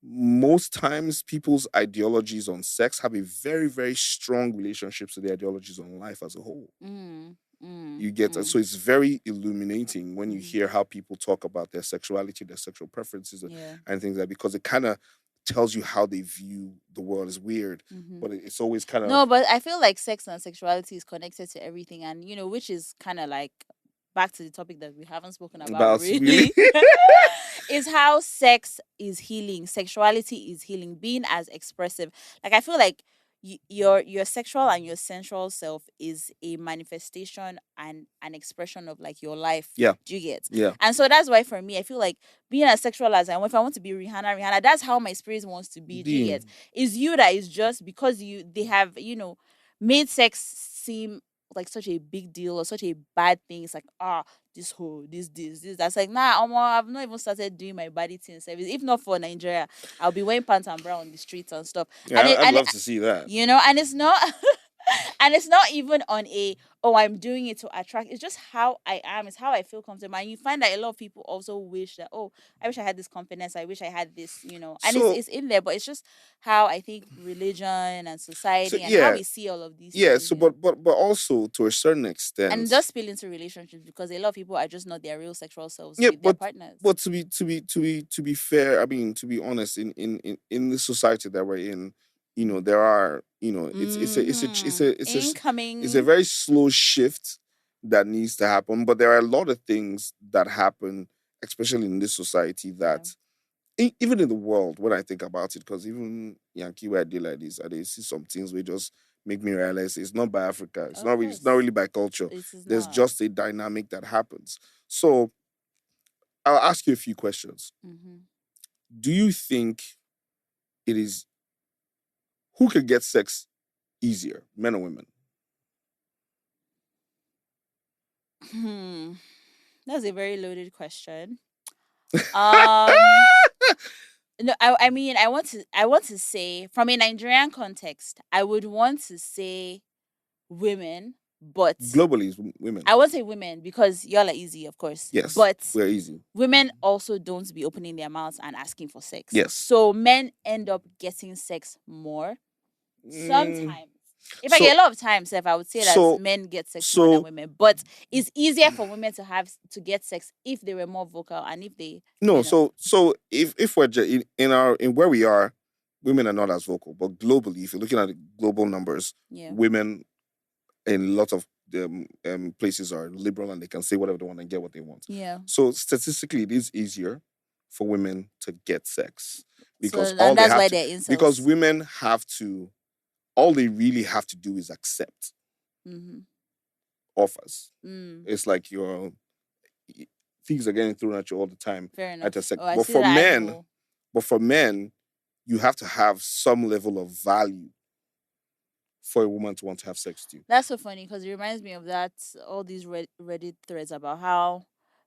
most times people's ideologies on sex have a very, very strong relationships to their ideologies on life as a whole. Mm. Mm. You get Mm. so it's very illuminating when you Hmm. hear how people talk about their sexuality, their sexual preferences, Yeah. and things like that, because it kind of tells you how they view the world. Is weird, Hmm. but it's always kind of No, but I feel like sex and sexuality is connected to everything, and which is kind of like back to the topic that we haven't spoken about about really. really. Is how sex is healing, sexuality is healing, being as expressive. Like I feel like your sexual and your sensual self is a manifestation and an expression of like your life. Yeah, Do you get? yeah. And so that's why for me, I feel like being as sexual as I am, if I want to be Rihanna, that's how my spirit wants to be. Do you get? Dean. Is you that is just because they have made sex seem like such a big deal or such a bad thing. It's like, this whole this that's like, nah, I've not even started doing my body thing service. If not for Nigeria, I'll be wearing pants and bra on the streets and stuff. Yeah, I'd love to see that. And it's not and it's not even on a, oh, I'm doing it to attract. It's just how I am. It's how I feel comfortable. And you find that a lot of people also wish that, oh, I wish I had this confidence. I wish I had this. And it's So it's in there, but it's just how I think religion and so society and how yeah, we see all of these yeah. things. So but also to a certain And extent, just spill into relationships because a lot of people are just not their real sexual selves yeah. with their But partners. but to be fair, I mean, to be honest, in the society that we're in, there are, it's a Mm-hmm. very Incoming. slow shift that needs to happen. But there are a lot of things that happen, especially in this society, that even in the world, when I think about it, because even Yankee where I did like this, I did see some things where just make me realize it's not by Africa. Of It's not course. really by culture. It is There's not. just a dynamic that happens. So I'll ask you a few questions. Mm-hmm. Do you think it is who could get sex easier, men or women? That's a very loaded question. Um, no, I mean, I want to say from a Nigerian context, I would want to say women, but Globally, is women. I won't say women because y'all are easy, of course. Yes, But we're easy. women also don't be opening their mouths and asking for sex. Yes. So men end up getting sex more. Mm, Sometimes. In fact, so a lot of times, if I would say that so men get sex more than so women, but it's easier for women to get sex if they were more vocal and if they, no, you know, so if we're in our in where we are, women are not as vocal. But globally, if you're looking at the global numbers, yeah, women in lots of places are liberal and they can say whatever they want and get what they want. yeah. So statistically, it is easier for women to get sex So because all and they that's have why to they're because incels. women have to all they really have to do is accept Mm-hmm. offers. Mm, It's like things are getting thrown at you all the time fair at a enough. sec. Oh, I see that angle. But for men, you have to have some level of value for a woman to want to have sex with you. That's so funny because it reminds me of that all these Reddit threads about how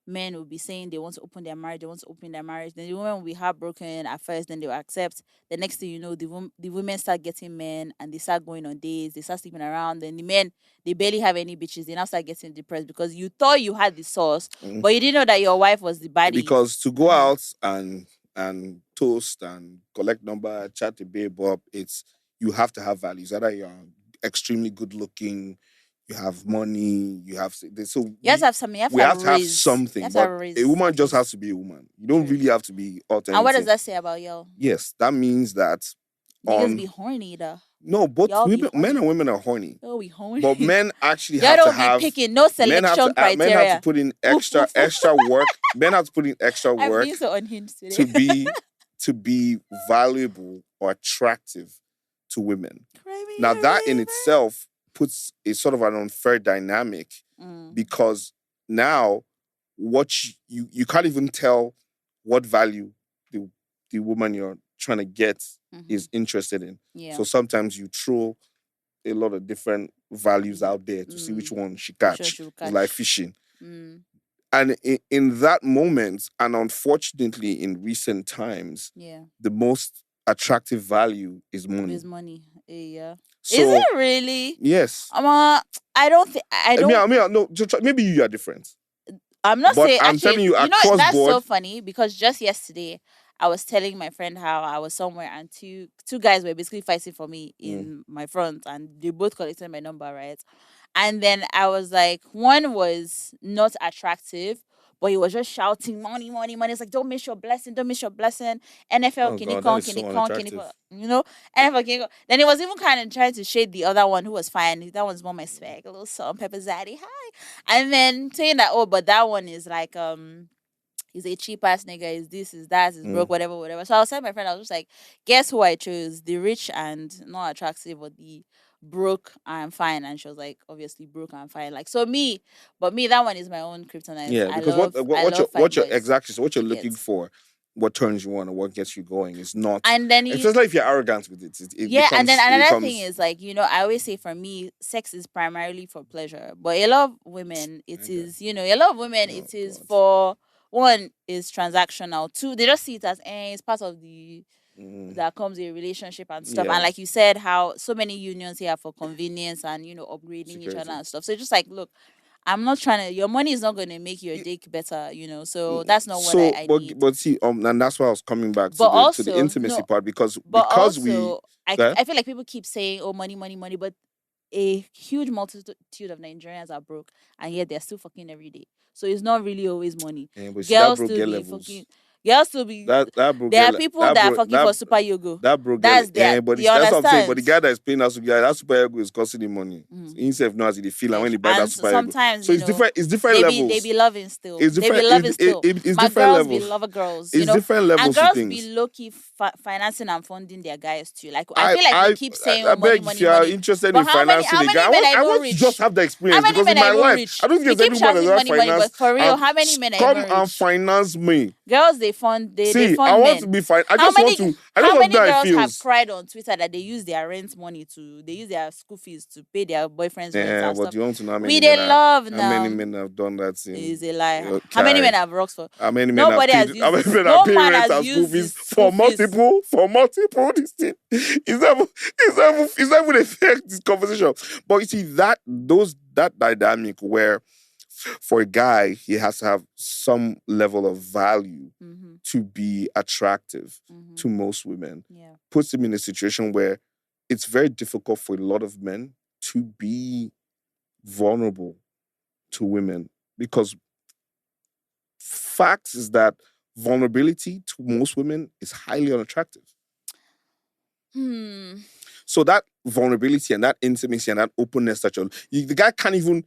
men will be saying they want to open their marriage, they want to open their marriage. Then the women will be heartbroken at first, then they will accept. The next thing you know, the women start getting men and they start going on dates, they start sleeping around. Then the men they barely have any bitches. They now start getting depressed because you thought you had the source, Mm. but you didn't know that your wife was the baddie. Because to go out and toast and collect number, chat the babe up, it's you have to have values. Either you're extremely good looking, you have money, you have so You have to have something. You have to we have have to have raise. You something. have to have But a raise woman at just has least. to be a woman. You don't True. really have to be And what does authentic. that say about y'all? Yes, that means that Niggas on be horny though. no, both Y'all be men horny. and women are horny. Y'all be But horny. men actually Y'all have to don't be have picking no selection men have to criteria. put in Woof, woof, woof. extra work. Men have to put in extra I'm work being so unhinged to today. be valuable or attractive to women. Cry me Now a that in river. itself puts a sort of an unfair dynamic because now what you can't even tell what value the woman you're trying to get is interested in. Yeah. So sometimes you throw a lot of different values out there to see which one she Which one catch. she will It's like catch. fishing. Mm, And in that moment, and unfortunately in recent times, yeah. the most attractive value is money. There's money. Yeah. Is So it really? yes, I don't think I don't. no, maybe you are different, I'm not but saying I'm actually. telling you You know across that's so board. funny because just yesterday I was telling my friend how I was somewhere and two guys were basically fighting for me in my front and they both collected my number, right? And then I was like, one was not attractive, but he was just shouting money, money, money. It's like, don't miss your blessing, don't miss your blessing. NFL, Oh God, that is so can you unattractive. NFL, can you Then he was even kind of trying to shade the other one who was fine. That one's more my swag, a little salt and pepper zaddy. Hi. And then saying that, oh, but that one is like, he's a cheap ass nigga, is this, is that, is broke, whatever, whatever. So I was telling my friend, I was just like, guess who I chose? The rich and not attractive, or the broke and fine. And she was like, obviously broke and fine. Like so me, but me, that one is my own kryptonite. Yeah, because I what love fine you're boys exactly so what you're to get. looking for, what turns you on or what gets you going is not. And then you Especially if you're arrogant with yeah, and then it another thing becomes. is like, I always say for me, sex is primarily for pleasure. But a lot of women, it Okay. is, a lot of women, Oh it is God. for one is transactional. Two, they just see it as it's part of the Mm, that comes with a relationship and stuff. And yeah. like you said, how so many unions here for convenience and upgrading each other Security. and stuff. So just like, look, I'm not trying to. Your money is not going to make your Y- dick better. So that's not what So, I need. but see, and that's why I was coming back But to the also intimacy no. part But we. also, Okay? I feel like people keep saying, "Oh, money, money, money," but a huge multitude of Nigerians are broke, and yet they're still fucking every day. So it's not really always money. And but see that Girls broke still get be fucking. levels. Girls to be. That bro There are girl, people that are fucking for super yoga. that bro girl, That's their. but You that's what I'm saying. But understand? the guy that is paying that super, that super ego is costing him money. Mm. He himself knows how they feel, and Yes. when he buy that And super ego, sometimes so it's different. It's different they levels. be loving still. It's They be different. loving still. It's My different girls be levels. lover girls. It's different levels And to girls things. be low key financing and funding their guys too. Like I feel like we keep saying, I "Oh, money, beg, if money, you are money." interested But in financing how a many guy, men are I even want to just rich? have the How experience many because in men are my even life, rich? I don't think We there's keep anyone that's shouting not money, money, but financed. for real, how many men are Come even and rich? finance me. Girls, they fund they See, I fund want to men. be fine. I How just want many to. I just how want to many know how it girls have feels. cried on Twitter that they use their rent money they use their school fees to pay their boyfriends' rent Yeah, and but stuff? you want to know We they love how many now. men have done that Is in a lie. How many men okay. have worked for? How many men have Nobody paid? has How used many this. men have No paid man rent has and school used fees this school fees. for multiple? This thing is that would affect this conversation. But you see that dynamic where for a guy he has to have some level of value Mm-hmm. to be attractive Mm-hmm. to most women Yeah. puts him in a situation where it's very difficult for a lot of men to be vulnerable to women because facts is that vulnerability to most women is highly unattractive. Hmm. So that vulnerability and that intimacy and that openness that the guy can't even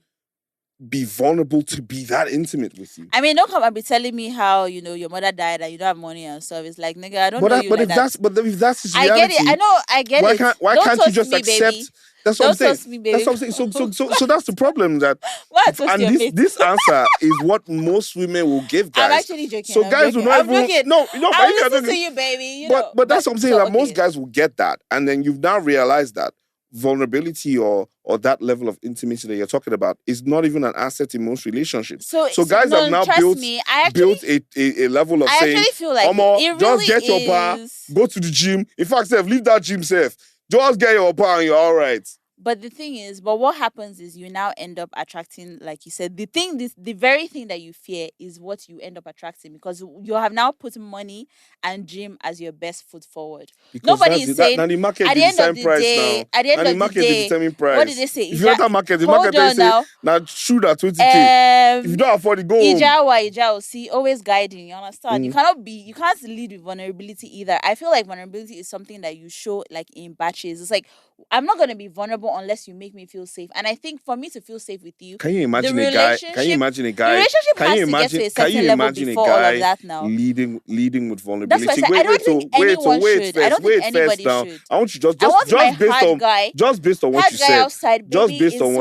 be vulnerable to be that intimate with you. I mean, don't come and be telling me how your mother died and you don't have money and stuff. It's like, nigga, I don't know you But like that. if that's his I get it. reality, I know. I get it. why Don't can't you toast just me, accept? baby. That's what I'm Don't saying. toast me, baby. That's what I'm saying. So that's the problem that, What toast and your mate? this answer is what most women will give I'm guys. actually joking. So I'm guys will joking. not I'm even joking. no, but I'll you listen to you, baby. but that's what I'm saying. So, That most okay. guys will get that, and then you've now realized that vulnerability or that level of intimacy that you're talking about is not even an asset in most relationships. So guys have now trust me, I actually built a level of I saying, actually feel like Omo, it just really get your bar, is. go to the gym. In fact, Seth, leave that gym, Seth. Just get your bar and you're all right. But the thing is, what happens is you now end up attracting, like you said, the very thing that you fear is what you end up attracting because you have now put money and gym as your best foot forward. Because Nobody is saying now the market at they the end of decide the price day, now. at the Now end the of the market they day, determine what did price. they say? If you enter market, the market Hold they on say now. now shoot at 20K. If you don't afford it, go home. Ijao, see, always guiding. You understand? You can't lead with vulnerability either. I feel like vulnerability is something that you show like in batches. It's like I'm not gonna be vulnerable unless you make me feel safe. And I think for me to feel safe with you, Can you imagine the a guy? Can you relationship, imagine a the guy? relationship Can has you to get to imagine? a Can you certain level imagine a before all of guy that. Now, leading with that's why I vulnerability? said I don't think anyone should. I don't think Wait first. anybody Now should. I want you I want my based hard on guy, what you said, outside, baby inside. just based on You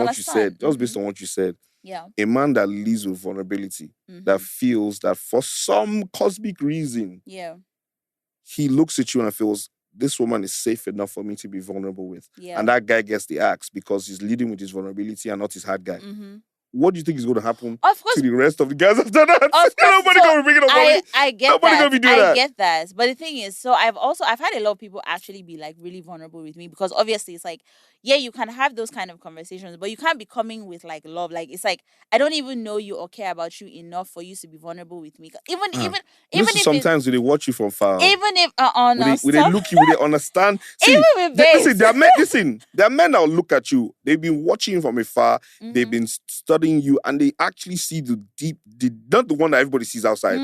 what you said, understand? just based on what you said. Yeah. A man that leads with vulnerability, that feels that for some cosmic reason, Yeah. he looks at you and feels this woman is safe enough for me to be vulnerable with. Yeah. And that guy gets the axe because he's leading with his vulnerability and not his hard guy. What do you think is going to happen Of course, to the rest of the guys after that? Of course, Nobody going to be bringing up money. I get Nobody that. going to be doing I that. get that. But the thing is, so I've had a lot of people actually be like really vulnerable with me because obviously it's like, yeah, you can have those kind of conversations, but you can't be coming with like love. Like it's like I don't even know you or care about you enough for you to be vulnerable with me. Even if Sometimes they watch you from far. even if on Will they look you? Will they understand? See, even with babes. listen, there are men that will look at you. They've been watching you from afar. They've been studying you, and they actually see not the one that everybody sees outside.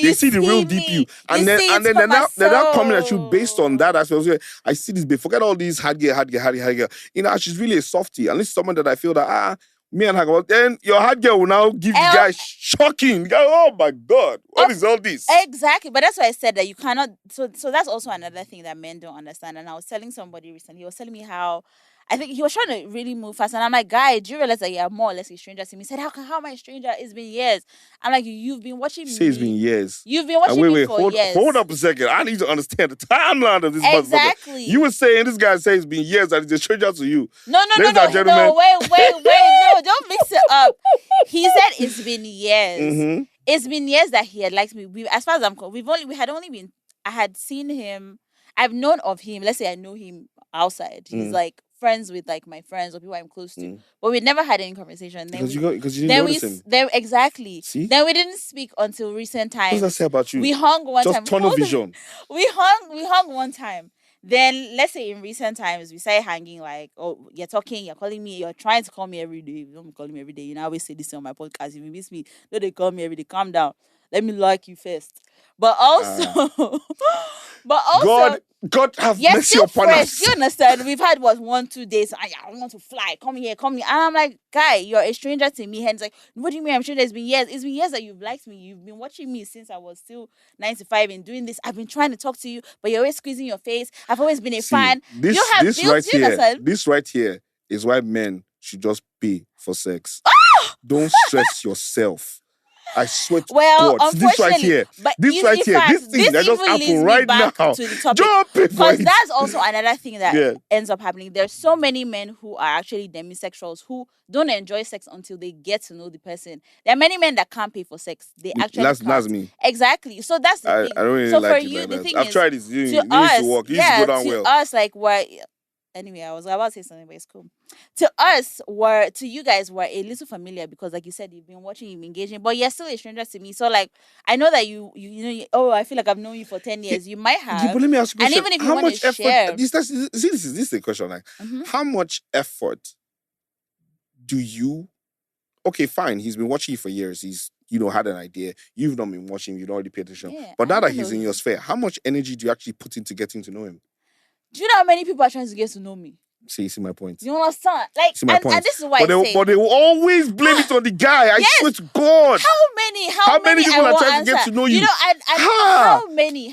They see the real deep you, and then they're not coming at you based on that. I see this. Forget all these hard girl. You know, she's really a softie. And this is someone that I feel that me and her, then your hard girl will now give the guy shocking. The guy, oh my God, what is all this? Exactly, but that's why I said that you cannot. So that's also another thing that men don't understand. And I was telling somebody recently, he was telling me how I think he was trying to really move fast, and I'm like, guy, do you realize that you're more or less a stranger to me? He said, how am I a stranger? It's been years. I'm like, you've been watching me. It's been years. You've been watching me for years. Hold up a second. I need to understand the timeline of this exactly. motherfucker. You were saying this guy says it's been years and he's a stranger to you. No, wait, no, don't mix it up. He said it's been years. It's been years that he had liked me. As far as I'm concerned, I had seen him. I've known of him. Let's say I know him outside. He's like friends with like my friends or people I'm close to, but we never had any conversation. Because you didn't notice him. Exactly. See? Then we didn't speak until recent times. What does that say about you? We hung one time. Just tunnel vision. We hung one time. Then let's say in recent times we started hanging like, oh, you're talking, you're calling me, you're trying to call me every day. You don't call me every day. You know, I always say this on my podcast. If you miss me, don't they call me every day. Calm down. let me like you first. But also, but also, God have you're mercy still upon fresh. Do us. you understand? We've had what 1-2 days. I want to fly. Come here, come here. And I'm like, guy, you're a stranger to me. And it's like, what do you mean I'm a stranger? It's been years. It's been years that you've liked me. You've been watching me since I was still 95 and doing this. I've been trying to talk to you, but you're always squeezing your face. I've always been a See, fan. Do you have do you understand? this right here is why men should just pay for sex. Don't stress yourself. I swear to Well, God, unfortunately, but in this fact, thing this that just even happened leads me right back now. to the topic Don't pay for because it. that's also another thing that Yeah. ends up happening. There's so many men who are actually demisexuals who don't enjoy sex until they get to know the person. There are many men that can't pay for sex. They actually That's can't. me. Exactly. So that's the thing. I don't really So for like it you, like the that. thing I've is, tried this. to It used to us, work. It used to go yeah, down to well. us, like what. Anyway, I was about to say something, but it's cool. To us, to you guys, were a little familiar because, like you said, you've been watching, you've been engaging, but you're still a stranger to me. So, like, I know that oh, I feel like I've known you for 10 years. You might Yeah, have, but let me ask you a and question. even if you How want to much effort? share, This is a question. Like, Mhm. how much effort do you? Okay, fine. He's been watching you for years. He's had an idea. You've not been watching. You've not already paid attention. Yeah, But I now that don't know he's in him. your sphere, how much energy do you actually put into getting to know him? Do you know how many people are trying to get to know me? See my point. You understand? Like, See my and point. this is why I say, But they will always blame it on the guy. I Yes! swear to God. How many people I are won't trying to get answer. to know you? And Ha! how many?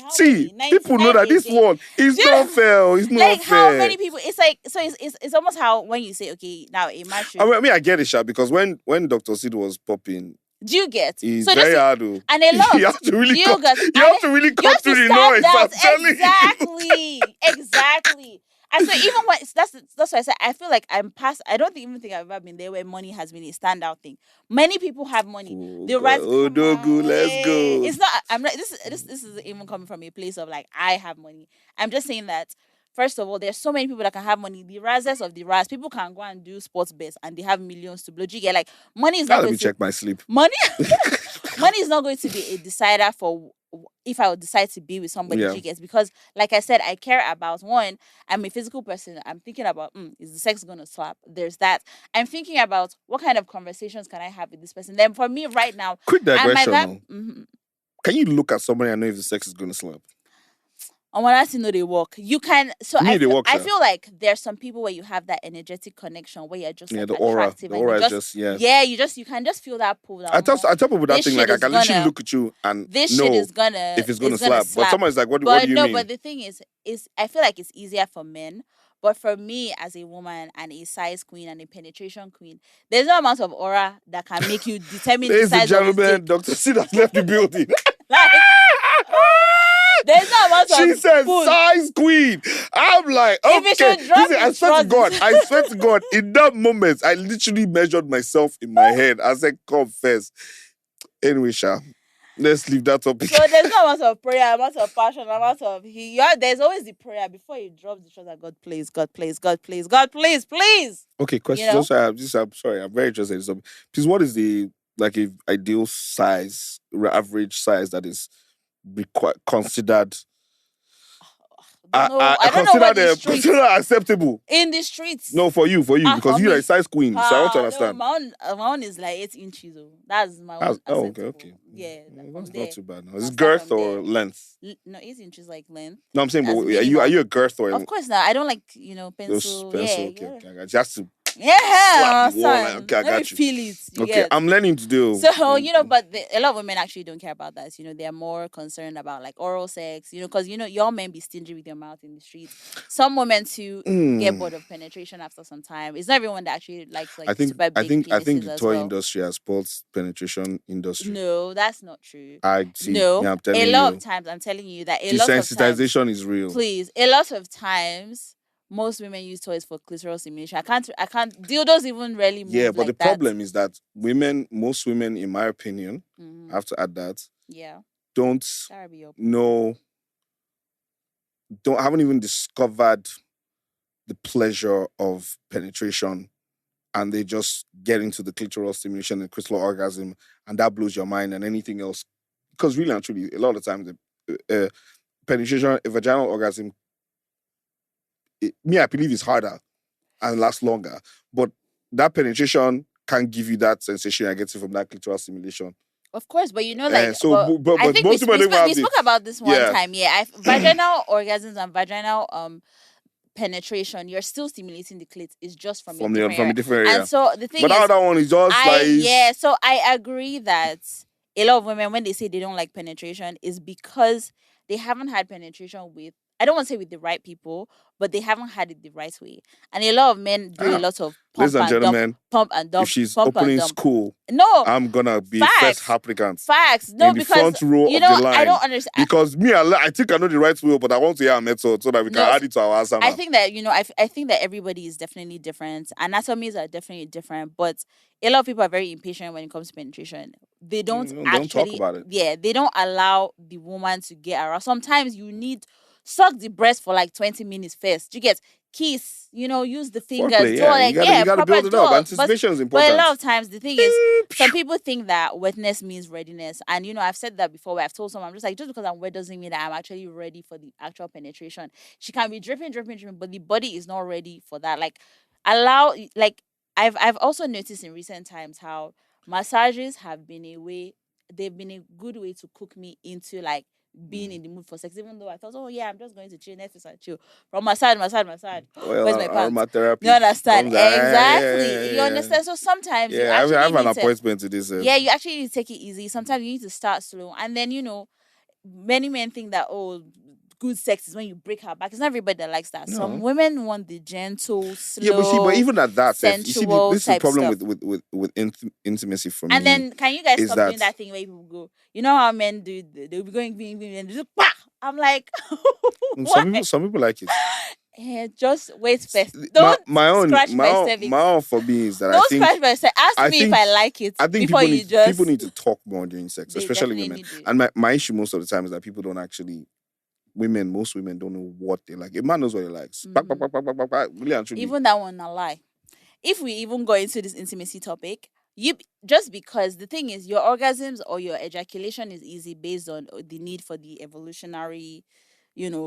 See, people know 99 that this again. one is Do you not know- fair. It's not Like how fair. many people? It's like so. It's almost how when you say okay now a man should. I get it, Sha, because when Dr. SID was popping, Do you get? it's So very this hard. Oh. and a lot. You have to really Do you cut. get? You have to really You cut have to through the stand noise. out. I'm telling you. Exactly. And so even when that's why I said I feel like I'm past. I don't even think I've ever been there where money has been a standout thing. Many people have money. Oh, They God. rise. Oh, Come Dogu, on, let's go. it's not. I'm not. This is even coming from a place of like I have money. I'm just saying that. First of all, there's so many people that can have money. The razzers of the raz, people can go and do sports bets and they have millions to blow. Do you get like money is not Let going me to check my sleep. money. Money is not going to be a decider for if I would decide to be with somebody. Yeah. Do you get? Because like I said, I care about one. I'm a physical person. I'm thinking about is the sex gonna slap? There's that. I'm thinking about what kind of conversations can I have with this person. Then for me right now, Quick I'm at digression. that. No. Can you look at somebody and know if the sex is going to slap? I want to know they work. You can. So Me, they work, I sha. feel like there's some people where you have that energetic connection where you're just like the aura. attractive The and aura you is just yeah. you can just feel that pull down. I tell people that This thing like shit I is can literally gonna- look at you and This know shit is gonna if it's is gonna gonna slap. But someone's like, what But do you no, mean? but the thing is I feel like it's easier for men. But for me as a woman and a size queen and a penetration queen, there's no amount of aura that can make you determine the Ladies and size of his gentlemen, dick. Dr. Sid has left the building. Like there's no amount She of said pull. size queen. I'm like, If it okay. should drop, Listen, I it swear to drops. God, in that moment, I literally measured myself in my head. I said, confess. Anyway, Sha, let's leave that topic. So there's no amount of prayer, amount of passion, amount of there's always the prayer before you drop the shot that God please, God please, God please, God please, please. Okay, question. You know? I'm sorry, I'm very interested in something. Please, what is the ideal size, average size that is considered I don't know what the streets considered acceptable? in the streets. No, for you, because you're a size queen, so I want to No, understand. my own is like 8 inches. Oh. That's my own. Okay. Yeah, That's from not too bad. Now. Is I'll it start girth from or there. length? No, 8 inches like length. No, I'm saying, but As are you minimum. a girth or Of course not. I don't like those pencil. pencil? Yeah, Okay, yeah. okay. I got you. Just to Yeah, slap the wall. son. Okay, I Let me got you. feel it. You Okay, get? I'm learning to do. So but a lot of women actually don't care about that. They're more concerned about like oral sex. Because y'all men be stingy with your mouth in the streets. Some women too get bored of penetration after some time. It's not everyone that actually likes like super big penises I think the as toy well. industry has spoiled penetration industry. No, that's not true. I see. No, yeah, I'm telling a lot you. of times I'm telling you that a lot of times Desensitization is real. please, a lot of times most women use toys for clitoral stimulation. I can't dildos even rarely move. Yeah, but like the problem is that most women, in my opinion, I have to add that, don't know, haven't even discovered the pleasure of penetration, and they just get into the clitoral stimulation and crystal orgasm, and that blows your mind and anything else. Because really and truly, a lot of times the penetration, a vaginal orgasm, I believe is harder and lasts longer. But that penetration can give you that sensation you're getting from that clitoral stimulation. Of course, but you know, like, And so, but I but think we most s- people we don't even spoke have we the spoke about this one yeah time. Yeah, vaginal orgasms and vaginal penetration. You're still stimulating the clit. It's just from a different from a area. different And area. so the But thing that is, other one is just like so I agree that a lot of women, when they say they don't like penetration, is because they haven't had penetration with, I don't want to say with the right people, but they haven't had it the right way. And a lot of men do a ah, lot of ladies and gentlemen, pump and if dump, she's pump and opening dump. school, No, I'm gonna be first facts, applicant facts. No, in the because front row you of the know I line don't understand. because me, I think I know the right way, but I want to hear a method so that we can No, add it to our answer I now. think that I think that everybody is definitely different. Anatomies are definitely different, but a lot of people are very impatient when it comes to penetration. They don't Don't talk actually, about it. yeah, they don't allow the woman to get aroused. Sometimes you need suck the breast for like 20 minutes first. You get kiss, use the fingers, Foreplay, do all yeah, like you yeah, gotta proper build it do up. all. Anticipation is But a important. lot of times the thing is, some people think that wetness means readiness, and I've said that before. Where I've told someone, I'm just like, just because I'm wet doesn't mean that I'm actually ready for the actual penetration. She can be dripping, dripping, dripping, but the body is not ready for that. Like, allow, like, I've also noticed in recent times how massages have been a way, they've been a good way to cook me into like being in the mood for sex, even though I thought, oh yeah, I'm just going to chill, Netflix and chill. From massage, massage, massage. Well, Where's my pants? You aromatherapy understand? comes out. Exactly. You understand? So sometimes you Yeah, I actually have an need to, appointment to this. yeah, you actually need to take it easy. Sometimes you need to start slow. And then, many men think that, oh, good sex is when you break her back. It's not everybody that likes that. Some No. women want the gentle, Yeah, but see, but slow, even at that, you see, sensual this is the type problem stuff. with intimacy for And me then, can you guys is stop doing that that thing where people go, you know how men do? They'll be going, and just, bah! I'm like, why? some people like it. Just wait first. Don't scratch my My cervix. own for me is that Don't scratch my cervix. Ask I me if think I like it I think before you people just. need to talk more during sex, They especially women. definitely do. And my issue most of the time is that people don't actually most women don't know what they like. A man knows what he likes. Really and truly. Even that one, a lie. If we even go into this intimacy topic, you just because the thing is your orgasms or your ejaculation is easy based on the need for the evolutionary,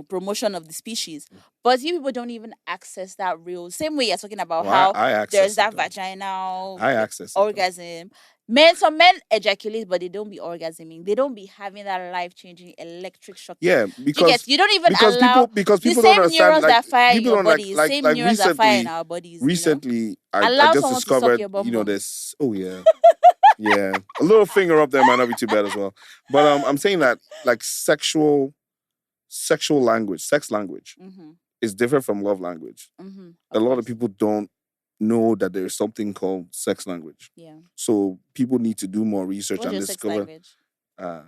promotion of the species. But you people don't even access that real same way you're talking about Well, how I there's access it that though. vaginal I access it though. orgasm. Some men ejaculate, but they don't be orgasming. They don't be having that life changing electric shocking. Yeah, Do you get? You don't even allow the people don't same understand, neurons like that fire in people your don't body, same neurons that fire in recently our bodies. I Allow just someone to suck discovered, your bum bum. this, oh yeah. Yeah. A little finger up there might not be too bad as well. But I'm saying that like sexual language, sex language Mm-hmm. is different from love language. Mm-hmm. A Of lot of course. people don't know that there is something called sex language. Yeah. So people need to do more research What's and your sex discover. language? Uh,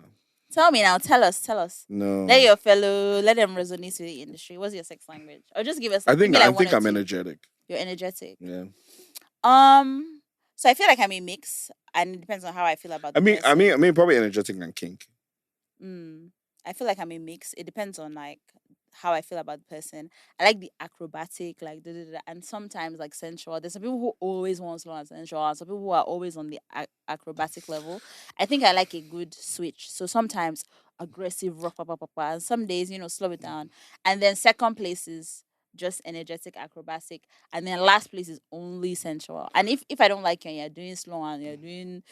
Tell me now. Tell us. Tell us. no, Let them resonate with the industry. What's your sex language? Or just give me I like one think or I'm two. energetic. You're energetic. Yeah. Um. So I feel like I'm a mix, and it depends on how I feel about the person. I mean, probably energetic and kink. Mm, I feel like I'm a mix. It depends on like how I feel about the person. I like the acrobatic, like da, da, da, and sometimes like sensual. There's some people who always want slow and sensual, and some people who are always on the acrobatic level. I think I like a good switch. So sometimes aggressive, rough, pa, pa, pa, pa, and some days slow it down. And then second place is just energetic, acrobatic, and then last place is only sensual. And if I don't like you and you're doing slow and you're doing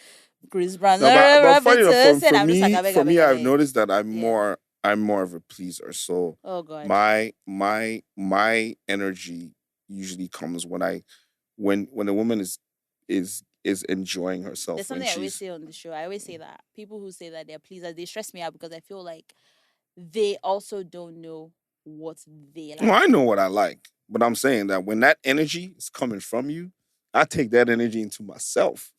Chris Brown. No, but funny enough, Said I'm just like I beg, I beg, I I've beg. noticed that Yeah. I'm more of a pleaser. So Oh God. my energy usually comes when when a woman is enjoying There's herself when something I always she's. say on the show. I always say that people who say that they're pleasers, they stress me out because I feel like they also don't know what they Well, like. I know what I like, but I'm saying that when that energy is coming from you, I take that energy into myself.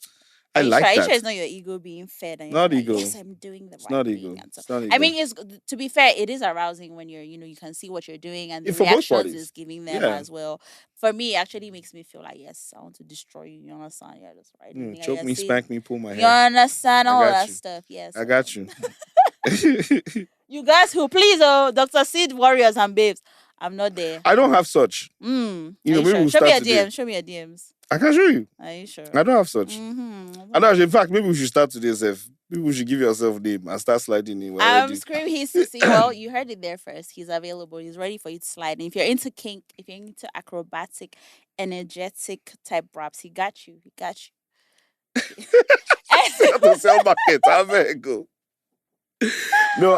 I Are you sure? like Are you sure that. it's not your ego being fed and you're Not like, ego. yes, I'm doing the It's right not thing, ego. and so It's not I ego. mean, it's to be fair, it is arousing when you can see what you're doing and the For both reactions is parties. giving them Yeah. as well. For me, it actually makes me feel like yes, I want to destroy you. You understand? Yeah, that's right. Choke You're me, saying spank me, pull my you hair. understand I all got that you. stuff. Yeah, I so got you. you guys who please, oh, Dr. Sid warriors and babes, I'm not there. I don't have such. Are you Maybe sure? we'll Show me start your today. DM. Show me your DMs. I can show you. Are you sure? I don't have such. Mm-hmm. And actually, in fact, maybe we should start today, Seth. Maybe we should give yourself a name and start sliding in. We're I'm ready. screaming. He's see. Well, you heard it there first. He's available. He's ready for you to slide. And if you're into kink, if you're into acrobatic, energetic type raps, he got you. He got you. Okay. Still got to sell market. How very go? No,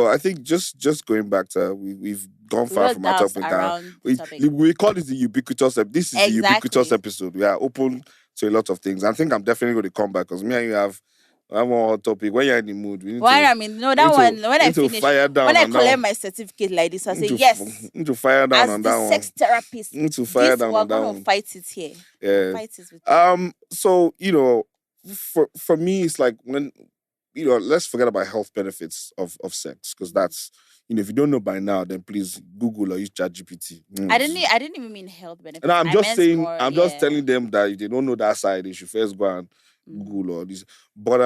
I think just going back to we've gone We far will from our dance topic now. around the We topic. we call this the ubiquitous. This is the ubiquitous Exactly. episode. We are open to a lot of things. I think I'm definitely going to come back because me and you have one hot topic. When you're in the mood, When I mean, no, we that need to one, when we I need to finish, fire when down I on that collect one. my certificate like this, I We need say, to yes, we need to fire down as on the that one. sex therapist, We need to fire this, down we're on that going to one. fight it here. We'll Yeah. fight it with people. So for me, it's like when let's forget about health benefits of sex because that's if you don't know by now, then please Google or use ChatGPT. I didn't even mean health And benefits. I'm I just meant saying, more, I'm just yeah. telling them that if they don't know that side, they should first go and Mhm. Google all these. But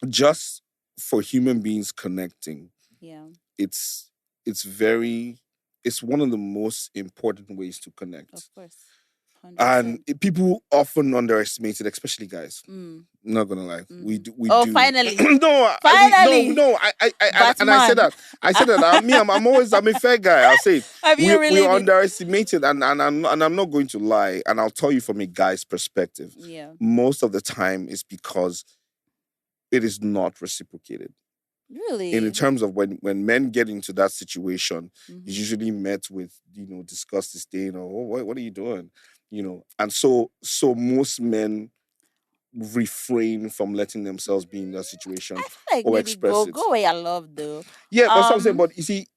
just for human beings connecting, Yeah, it's it's very it's one of the most important ways to of connect. course. And 100%. people often underestimate it, especially guys. Mm, Not gonna lie, mm. we Oh, do. finally. No, Finally. no. And I said Batman. that. I said that. I'm a fair guy. I'll say it. Have you We really been? underestimate it, and I'm not going to lie. And I'll tell you from a guy's perspective. Yeah. Most of the time, is because it is not reciprocated. And in Really? terms of when men get into that situation, it's Mm-hmm. usually met with disgust, disdain, or what are you doing, and so most men refrain from letting themselves be in that situation I feel like or maybe express it. go where you love though. Yeah, that's what I'm saying. Um, But you see,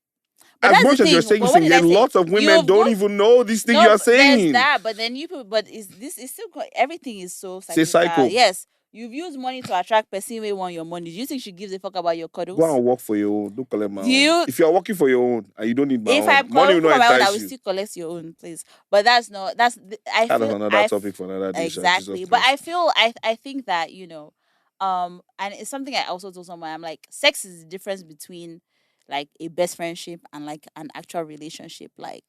but as that's the much as you're thing. saying But this what thing, did there I are say? lots of women You've don't got even know this thing no. you are There's saying. that, but then but is this is still everything is so Say cyclical. cycle. Yes, you've used money to attract person who want your money. Do you think she gives a fuck about your Go cuddles? and work for your own. Don't collect my Do own. you? If you are working for your own and you don't need my If own, I'm money will working not for my own, I entice will you. still collect your own, please. But that's not. I That is feel. another topic for another day, sha. Jesus Exactly. But I Christ. feel. I think that and it's something I also told someone. I'm like, sex is the difference between like a best friendship and like an actual relationship. Like,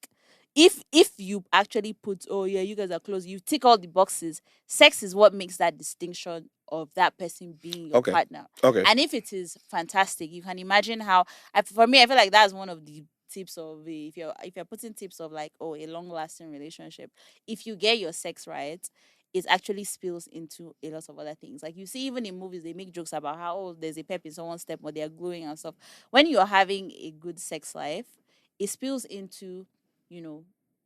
if you actually put, oh yeah, you guys are close, you tick all the boxes. Sex is what makes that distinction of that person being your Okay. partner. Okay. And if it is fantastic, you can imagine how. For me, I feel like that's one of the tips of if you're putting tips of like, oh, a long lasting relationship. If you get your sex right, it actually spills into a lot of other things. Like you see, even in movies, they make jokes about how there's a pep in someone's step or they're glowing and stuff. When you're having a good sex life, it spills into, you know,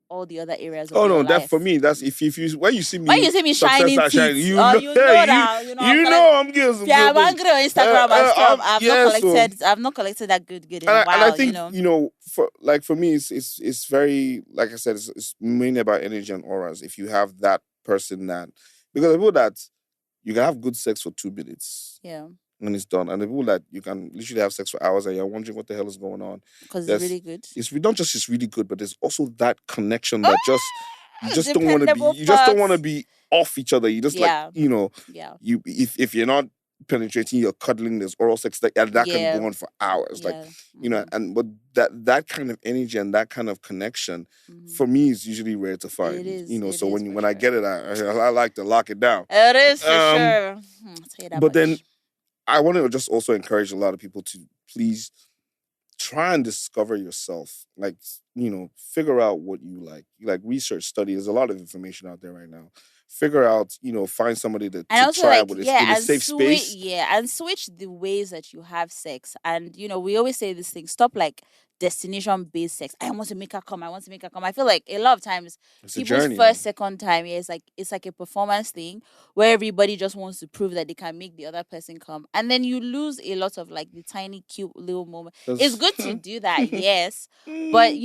all the other areas of Oh your no, that for life. me, that's if you when you see When me you see me success shining and shining, teeth, you or know, you hey, know that, I'm you collect. know I'm getting If some good I'm pussy. angry on Instagram and stuff, Yeah, so I've not collected that good in and a I while. think for me it's very, like I said, it's mainly about energy and auras. If you have that person that, because the people that you can have good sex for 2 minutes Yeah, when it's done, and the people that you can literally have sex for hours and you're wondering what the hell is going on. because it's There's really good. it's not just it's really good, but there's also that connection that just Dependable you just don't want to fucks. be off each other. You just like Yeah, yeah, you if you're not penetrating, you're cuddling, there's oral sex that can yeah, go on for hours. Like, yeah. Mm-hmm. and but that kind of energy and that kind of connection Mm-hmm. for me is usually rare to It find. is. It So is when for when I sure. get it, I like to lock it down. It is for Um, sure. I'll tell you that but then much. I want to just also encourage a lot of people to please try and discover yourself. Like, figure out what you like. Like, research, study. There's a lot of information out there right now. Figure out, find somebody And to also try like with yeah, in a and safe switch space. and switch the ways that you have sex. And we always say this thing, stop like destination based sex. I want to make her come, I want to make her come. I feel like a lot of times It's a people's journey, man. first, second time, yeah, it's like a performance thing where everybody just wants to prove that they can make the other person come. And then you lose a lot of like the tiny cute little moment. It's 'Cause- good to do that, yes. But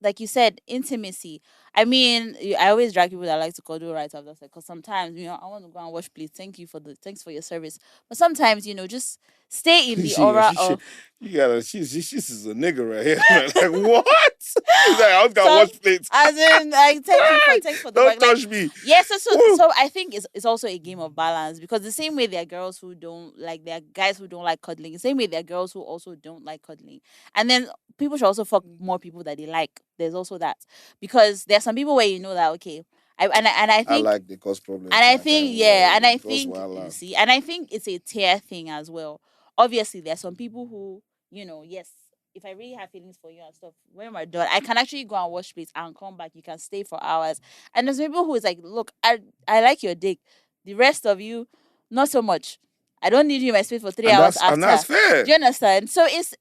like you said, intimacy. I mean, I always drag people that like to cuddle right after sex because sometimes, I want to go and wash plates. Thanks for your service. But sometimes, just stay in the aura she, of you gotta, she's is a nigga right here, man. Like, what? He's like, I was gonna some, wash plates. as in like thanks for the Don't work. Like touch me. yes, so so, Woo. so I think it's also a game of balance because the same way there are girls who don't like, there are guys who don't like cuddling. The same way there are girls who also don't like cuddling. And then people should also fuck more people that they like. There's also that because there are some people where you know that okay, I I think like they cause and problems. I Like, I think, will yeah, and I cause think you wala. see, and I think it's a tier thing as well. Obviously, there are some people who, yes, if I really have feelings for you and stuff, when we're done, I can actually go and wash plates and come back. You can stay for hours. And there's people who is like, look, I like your dick. The rest of you, not so much. I don't need you in my space for 3 hours and that's after. fair. Do you understand? So it's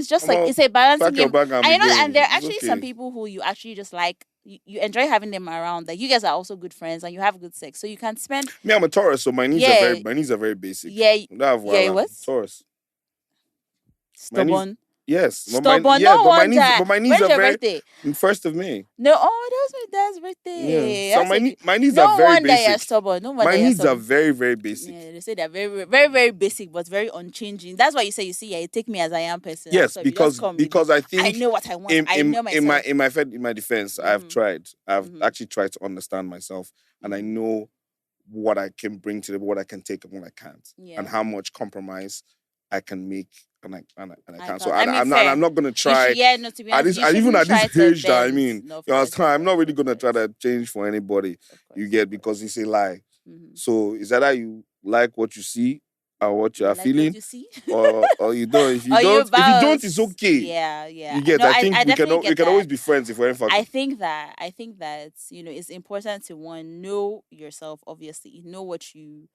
just I'm like gonna it's a balancing pack your game. bag and And be you know, and there going. are It's actually some okay. people who you actually just like you enjoy having them around. Like you guys are also good friends and you have good sex. So you can spend Me, I'm a Taurus, so yeah, my needs are very basic. yeah, I don't have yeah, it wala. was Taurus. My needs, stubborn. yes, Stubborn. No wonder. but my needs When's are your very birthday? 1st of May. No, oh, that was my dad's Yeah, birthday. so That's a good. my needs are No very wonder you're basic. stubborn. No My wonder you're needs are stubborn. very, very basic. Yeah, they say they're very, very, very basic, but very unchanging. That's why you say, you see, yeah, you take me as I am person. And Yes, so if you just come with it, because I I think know what I want. I know myself. in my defense, Mm-hmm. I've Mm-hmm. actually tried to understand myself, and I Mm-hmm. know what I can bring to the what I can take and what I can't, and Yeah, how much compromise I can make, and I I can. So can't. I mean, fair. I'm not gonna You should, try yeah, no, to be at honest, this you even shouldn't at this try to age that I bend. mean, No, of you course, understand. of I'm not course, really of gonna try course, to change for anybody. of You course, of get because course. it's a lie. Mm-hmm. So is that you like what you see or what you You are like what feeling, you see? or you don't? Or you If you don't, it's bounce? okay. Yeah, yeah. You get. No, I I, think I definitely we get can always that. be friends if we're in fact. I think that it's important to one know yourself. Obviously, know what you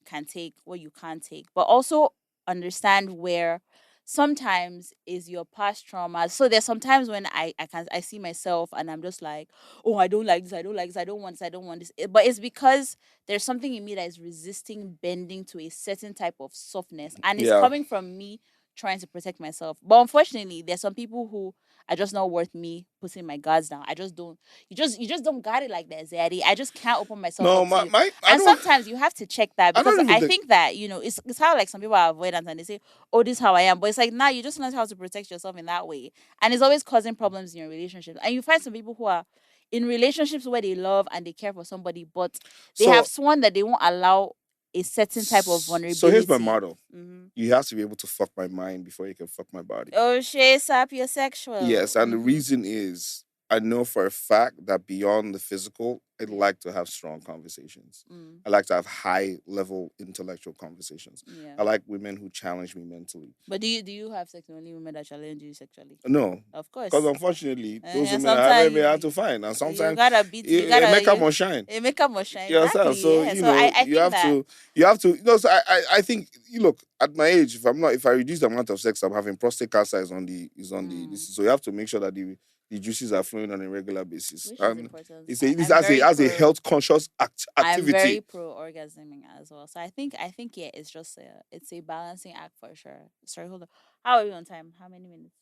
can take, what you can't take, but also understand where sometimes is your past trauma. So there's sometimes when I see myself and I'm just like, oh, I don't like this, I don't like this, I don't want this, I don't want this. But it's because there's something in me that is resisting bending to a certain type of softness, and it's Yeah. coming from me trying to protect myself. But unfortunately, there's some people who are just not worth me putting my guards down. I just don't. You just don't got it like that, Zaddy. I just can't open myself No, up to you. I And don't. sometimes you have to check that I because don't even I think. think that it's how like some people are avoidant and they say, "Oh, this is how I am," but it's like now you just learn how to protect yourself in that way, and it's always causing problems in your relationship. And you find some people who are in relationships where they love and they care for somebody, but they have So sworn that they won't allow a certain type of so here's my vulnerability. motto. Mm-hmm. You have to be able to fuck my mind before you can fuck my body. Oh, shit, Yes, sapiosexual. and the Mm-hmm. reason is I know for a fact that beyond the physical, I Yeah. like to have strong conversations. Mm. I like to have high level intellectual conversations. Yeah. I like women who challenge me mentally. But do you have sex with only women that challenge you sexually? No, Of because course. unfortunately, those Yeah, women are very, sometimes very hard to find, and you sometimes gotta beat you it gotta make up you or shine it make up more shine. yourself. Exactly. So Yeah. So I think that you have to so I think you look at my age. If I reduce the amount of sex I'm having, prostate cancer is on the mm, this. So you have to make sure that the juices are flowing on a regular basis, which is and important. it's I'm very as a pro health conscious I'm very activity. pro orgasming as well. So I think yeah, it's a balancing act for sure. Sorry, hold on. How are we on time? How many minutes?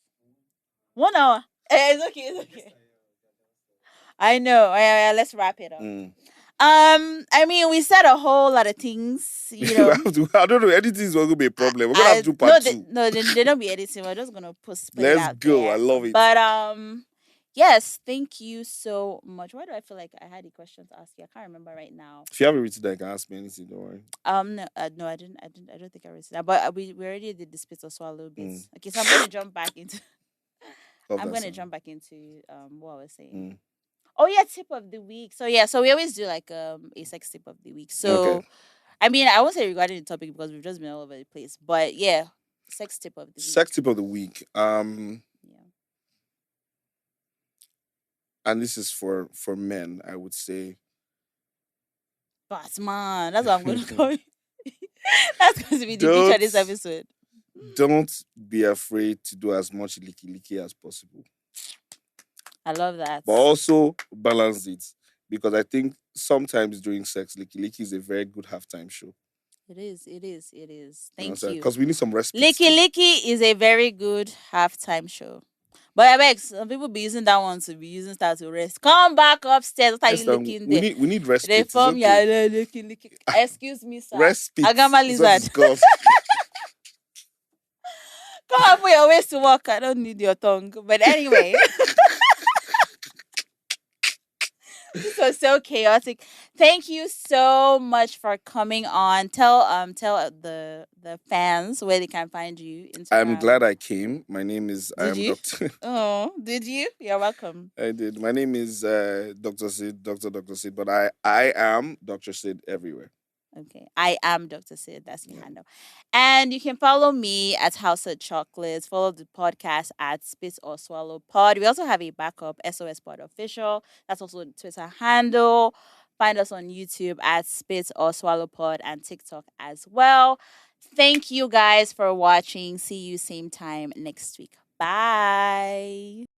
1 hour. It's okay, it's okay. I know. Let's wrap it up. Mm. I mean, we said a whole lot of things, I don't know. Anything is going to be a problem. We're gonna have to I do no, part two. no, they don't be editing. We're just gonna put it Let's out go. I there. love it. But yes, thank you so much. Why do I feel like I had a question to ask you? I can't remember right now. If you have a written down, you can ask me anything. Don't worry. No, no, I don't think I read that. But we already did the spit or swallow Mm. bits. Okay, so I'm gonna jump back into. Love I'm that gonna song. jump back into what I was saying. Mm. Oh yeah, tip of the week. So yeah, so we always do like a sex tip of the week. Okay. So I mean, I won't say regarding the topic because we've just been all over the place. But yeah, sex tip of the week. Sex tip of the week. Yeah. And this is for men, I would say. But man, that's what I'm gonna call it. That's going to be the beach of don't this episode. don't be afraid to do as much licky licky as possible. I love that. But also balance it. Because I think sometimes during sex, licky licky is a very good halftime show. It is. It is. It is. Thank you. Because we need some respite. Licky too. Licky is a very good halftime show. But I beg, some people be using that one to be using style to rest. Come back upstairs. What are Yes, you looking we there? need respite. They It's form your okay. licky licky. Excuse me, sir. Respite. Agama Is what lizard. it's called. Come on, put your ways to work. I don't need your tongue. But anyway. This was so chaotic. Thank you so much for coming on. Tell the fans where they can find you. I'm glad Instagram. I came. My name is I Did am you? Doctor. Oh, did you? You're welcome. I did. My name is Dr. Sid, Dr. Sid, but I am Dr. Sid everywhere. Okay. I am Dr. Sid. That's your Yeah. handle. And you can follow me at Hausa Chocolate. Follow the podcast at Spit or Swallow Pod. We also have a backup, SOS Pod Official. That's also the Twitter handle. Find us on YouTube at Spit or Swallow Pod and TikTok as well. Thank you guys for watching. See you same time next week. Bye.